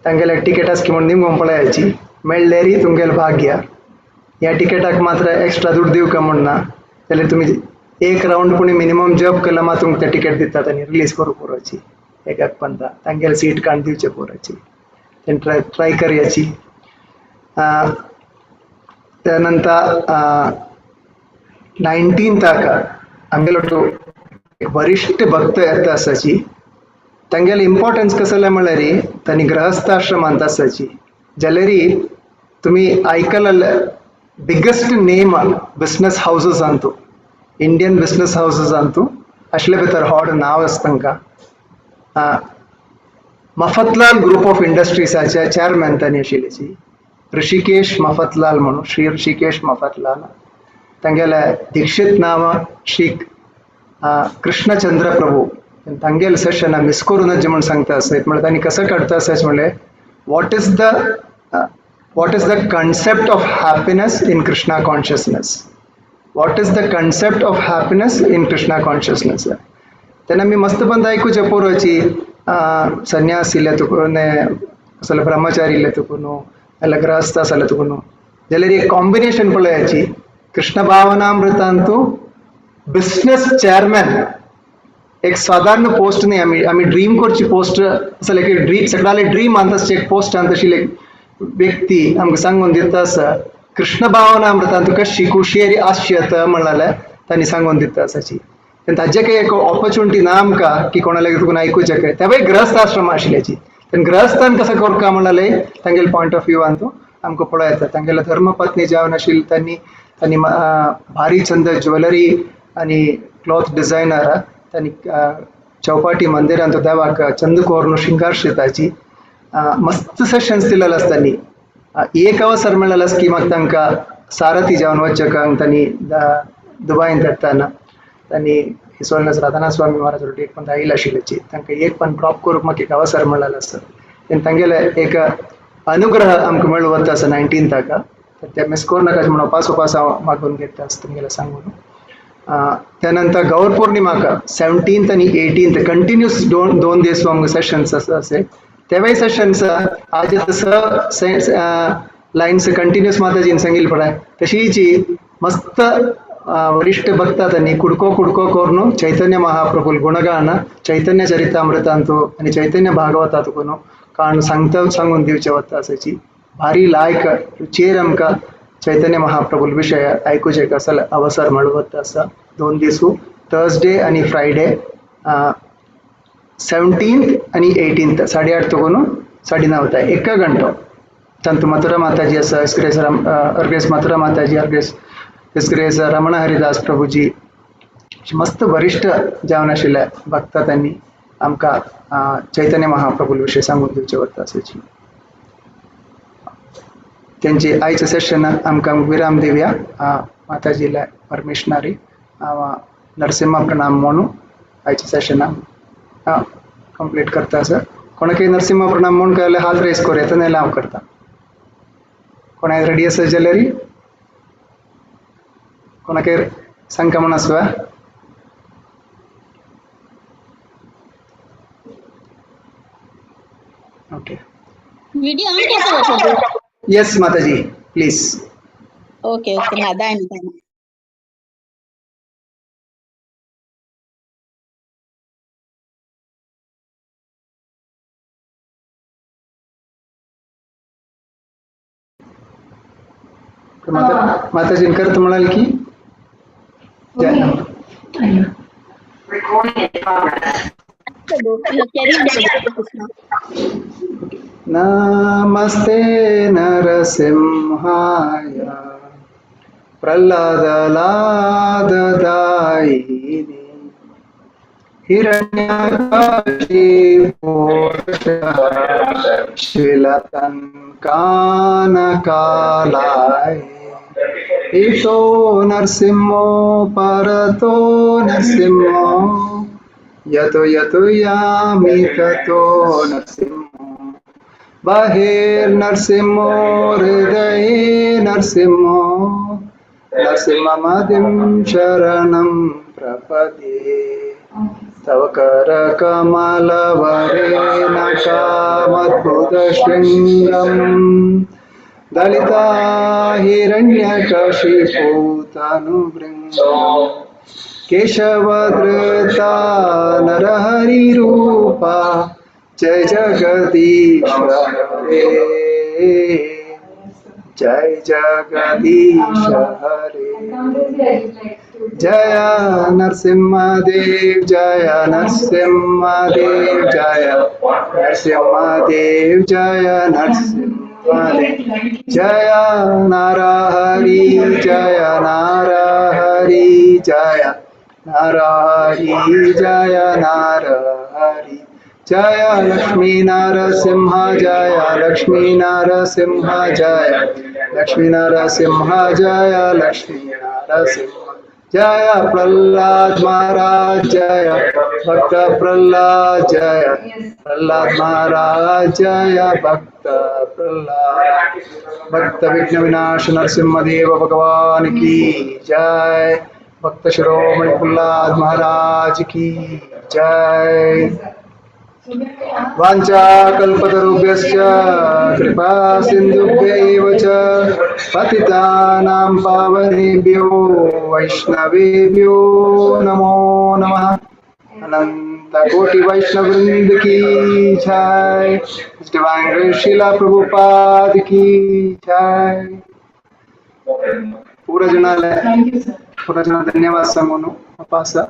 तांगेले टिकेट आसकी म्हणून निमगोवन पळयाची मेळ्ळेरी तुमगेलें भाग्य ह्या टिकेटाक मात्र एक्स्ट्रा दूड दिवका म्हण ना जाल्यार तुमी एक राउंड पुणी मिनिमम जॉब केला मात तुमकां ते टिकेट दितात आनी रिलीज करूं पुरोची एकाक पंता तांगेले सीट काण दिवचे पुरोची तें ट्राय करयाची त्यानंतर 19th आमगेलो तो वरिष्ठ भक्त येता आसाची तांगेले इम्पॉर्टन्स कसं जालें म्हळ्यार तांणी गृहस्थाश्रमांत आसाची जाल्यारी तुमी आयकला biggest name business houses Antu Indian business houses Antu असले भितर होड नाव आसा तांकां मफतलाल ग्रुप ऑफ इंडस्ट्रीसाचे चेअरमॅन तांणी आशिल्लीची ऋषिकेश मफतलाल म्हणून श्री ऋषिकेश मफतलाल तांगेले दीक्षित नाव श्री कृष्णचंद्र प्रभू तांगेले सेशन मिस करून नज म्हणून सांगता आसत म्हळ्यार तांणी कसं काडता आसत म्हणल्यार what is the concept of happiness in Krishna consciousness? What is the concept of happiness in Krishna consciousness? तेन्ना आमी मस्त बंद आयकुचे पोरची सन्यास इल्ले तुकून असले ब्रह्मचारी इल्ले तुकून नाल्यार ग्रहस्थ आसले तुकून जाल्यार एक कॉम्बिनेशन पळयाची कृष्ण भावनामृतांतू बिजनेस चेअरमॅन एक साधारण पोस्ट नाही आम्ही ड्रीम करची पोस्ट असं की ड्रीम सगळे ड्रीम अंत एक पोस्ट अंत अशी व्यक्ती आमकां सांगून दिता आसा कृष्ण भावनामृतांत तुका शिकुशेरी आश्यत म्हणल्यार तांणी सांगून दिता आसाची ताजे काही एक ऑपॉर्च्युनिटी ना आमकां की कोणाला तुका आयकुचें काय तेव्हा ग्रहस्थ आश्रम आशिल्ल्याची ग्रहस्थान कसं करता म्हणल्यार तांगेले पॉयंट ऑफ व्यू अंतू आमकां पळय येता तांगेले धर्मपत्नी जावन आशिल्ली तांणी भारी छंद ज्वेलरी आनी क्लॉथ डिझायनर तांणी चौपाटी मंदिरांत देवाक चंद कोरून शृंगार शेताची मस्त सेशन्स दिलेले आसतानी एक अवसर मेळ्ळेलो की म्हाका तांकां सारथी जावन वचकांक तांणी दुबईन तेत्ताना तांणी हिसोलनस राधानाथ स्वामी महाराज रोटी एक पण आयिल्ले आशिल्ल्याची तांकां एक पण ड्रॉप करूंक म्हाका एक अवसर मेळ्ळेलो आसा तेन्ना तांगेले एक अनुग्रह आमकां मेळूं वता आसा 19th ते मिस करूं नाका म्हणून उपास हांव मागून घेता आसता तुमगेले सांगून त्यानंतर गौर पूर्णिमाका 17th आणि 18th कंटिन्यूस दोन दिवस आमकां सेशन्स असे तेव्हाय सेशन्स आज लाइन्स कंटिन्यूस माताजीन सांगिल्ले पळय तशीची मस्त वरिष्ठ भक्ता त्यांनी कुडको करून चैतन्य महाप्रभू गुणगान चैतन्य चरितामृतांतू आणि चैतन्य भागवतांतू कोण कारण सांगून दिवचे वता असाची भारी लायक रुचेर आमकां चैतन्य महाप्रभू विषय आयकुचे कसं अवसर मेळवता आसा 2 दीस थर्सडे आणि फ्रायडे 17th आणि 18th 8:30 तो 9:30 1 घंटो तंत मथुरा माताजी आसा अर्गेस मथुरा माताजी अर्गेस रमण हरिदास प्रभुजी मस्त वरिष्ठ जावन आशिल्ले भक्त त्यांनी आमकां चैतन्य महाप्रभू विशय सांगून दिवचे वता आसाची त्यांचे आयचे सेशन आमकां विराम दिवया माताजीला परमेशनारी नरसिंह प्रणाम म्हणून आयचे सेशन कंप्लीट करता सर कोणाकय नरसिंह प्रणाम म्हणून कळले हात रेस करूं येता नाल्यार हांव करता कोणाय रेडी आसा जाल्यार कोणाकय सांगता म्हण आसवा ओके वीडियो ऑन कैसे होता है? यस माताजी प्लीज ओके ओके ना दाएं माताजीने करत म्हणाल की जय Carry on, Krishna. नमस्ते नरसिंहाय प्रह्लादलाददायिने हिरण्यकाशिपोषशिलतन्कानकालाय इतो नरसिंहो परतो नरसिंहो यतो यतो यामि ततो नरसिंहो बहिर्नरसिंहो हृदये नरसिंहो नरसिंहमदिं शरणं प्रपद्ये तव करकमलवरेण कामद्भुतशृङ्गम् दलिता हिरण्यकशिपूतनुवृङ्गम् केशवधृता नरहरिरूपा जय जगदीश हरे जय जगदीश हरे जय नरसिंहदेव जय नरसिंहदेव जय नरसिंहदेव जय नरसिंहदेव जय नारहरि जय नारहरि जय नारहरि जय नारहरि जय लक्ष्मी नरसिंह जय लक्ष्मी नरसिंह जय लक्ष्मी नरसिंह जय लक्ष्मी नरसिंह जय प्रह्लाद महाराज जय भक्त प्रह्लाद जय प्रह्लाद महाराज जय भक्त प्रह्लाद भक्त विघ्न विनाश नरसिंह देव भगवान की जय भक्त शिरोमणि प्रह्लाद महाराज की जय वाञ्छाकल्पतरुभ्यश्च कृपा सिन्धुभ्यैव च पतितानां पावनेभ्यो वैष्णवेभ्यो नमो नमः अनंत कोटि वैष्णव वृंद की जय डिवाइन शिला प्रभुपाद की जय पूरा जना धन्यवाद समूह अपासा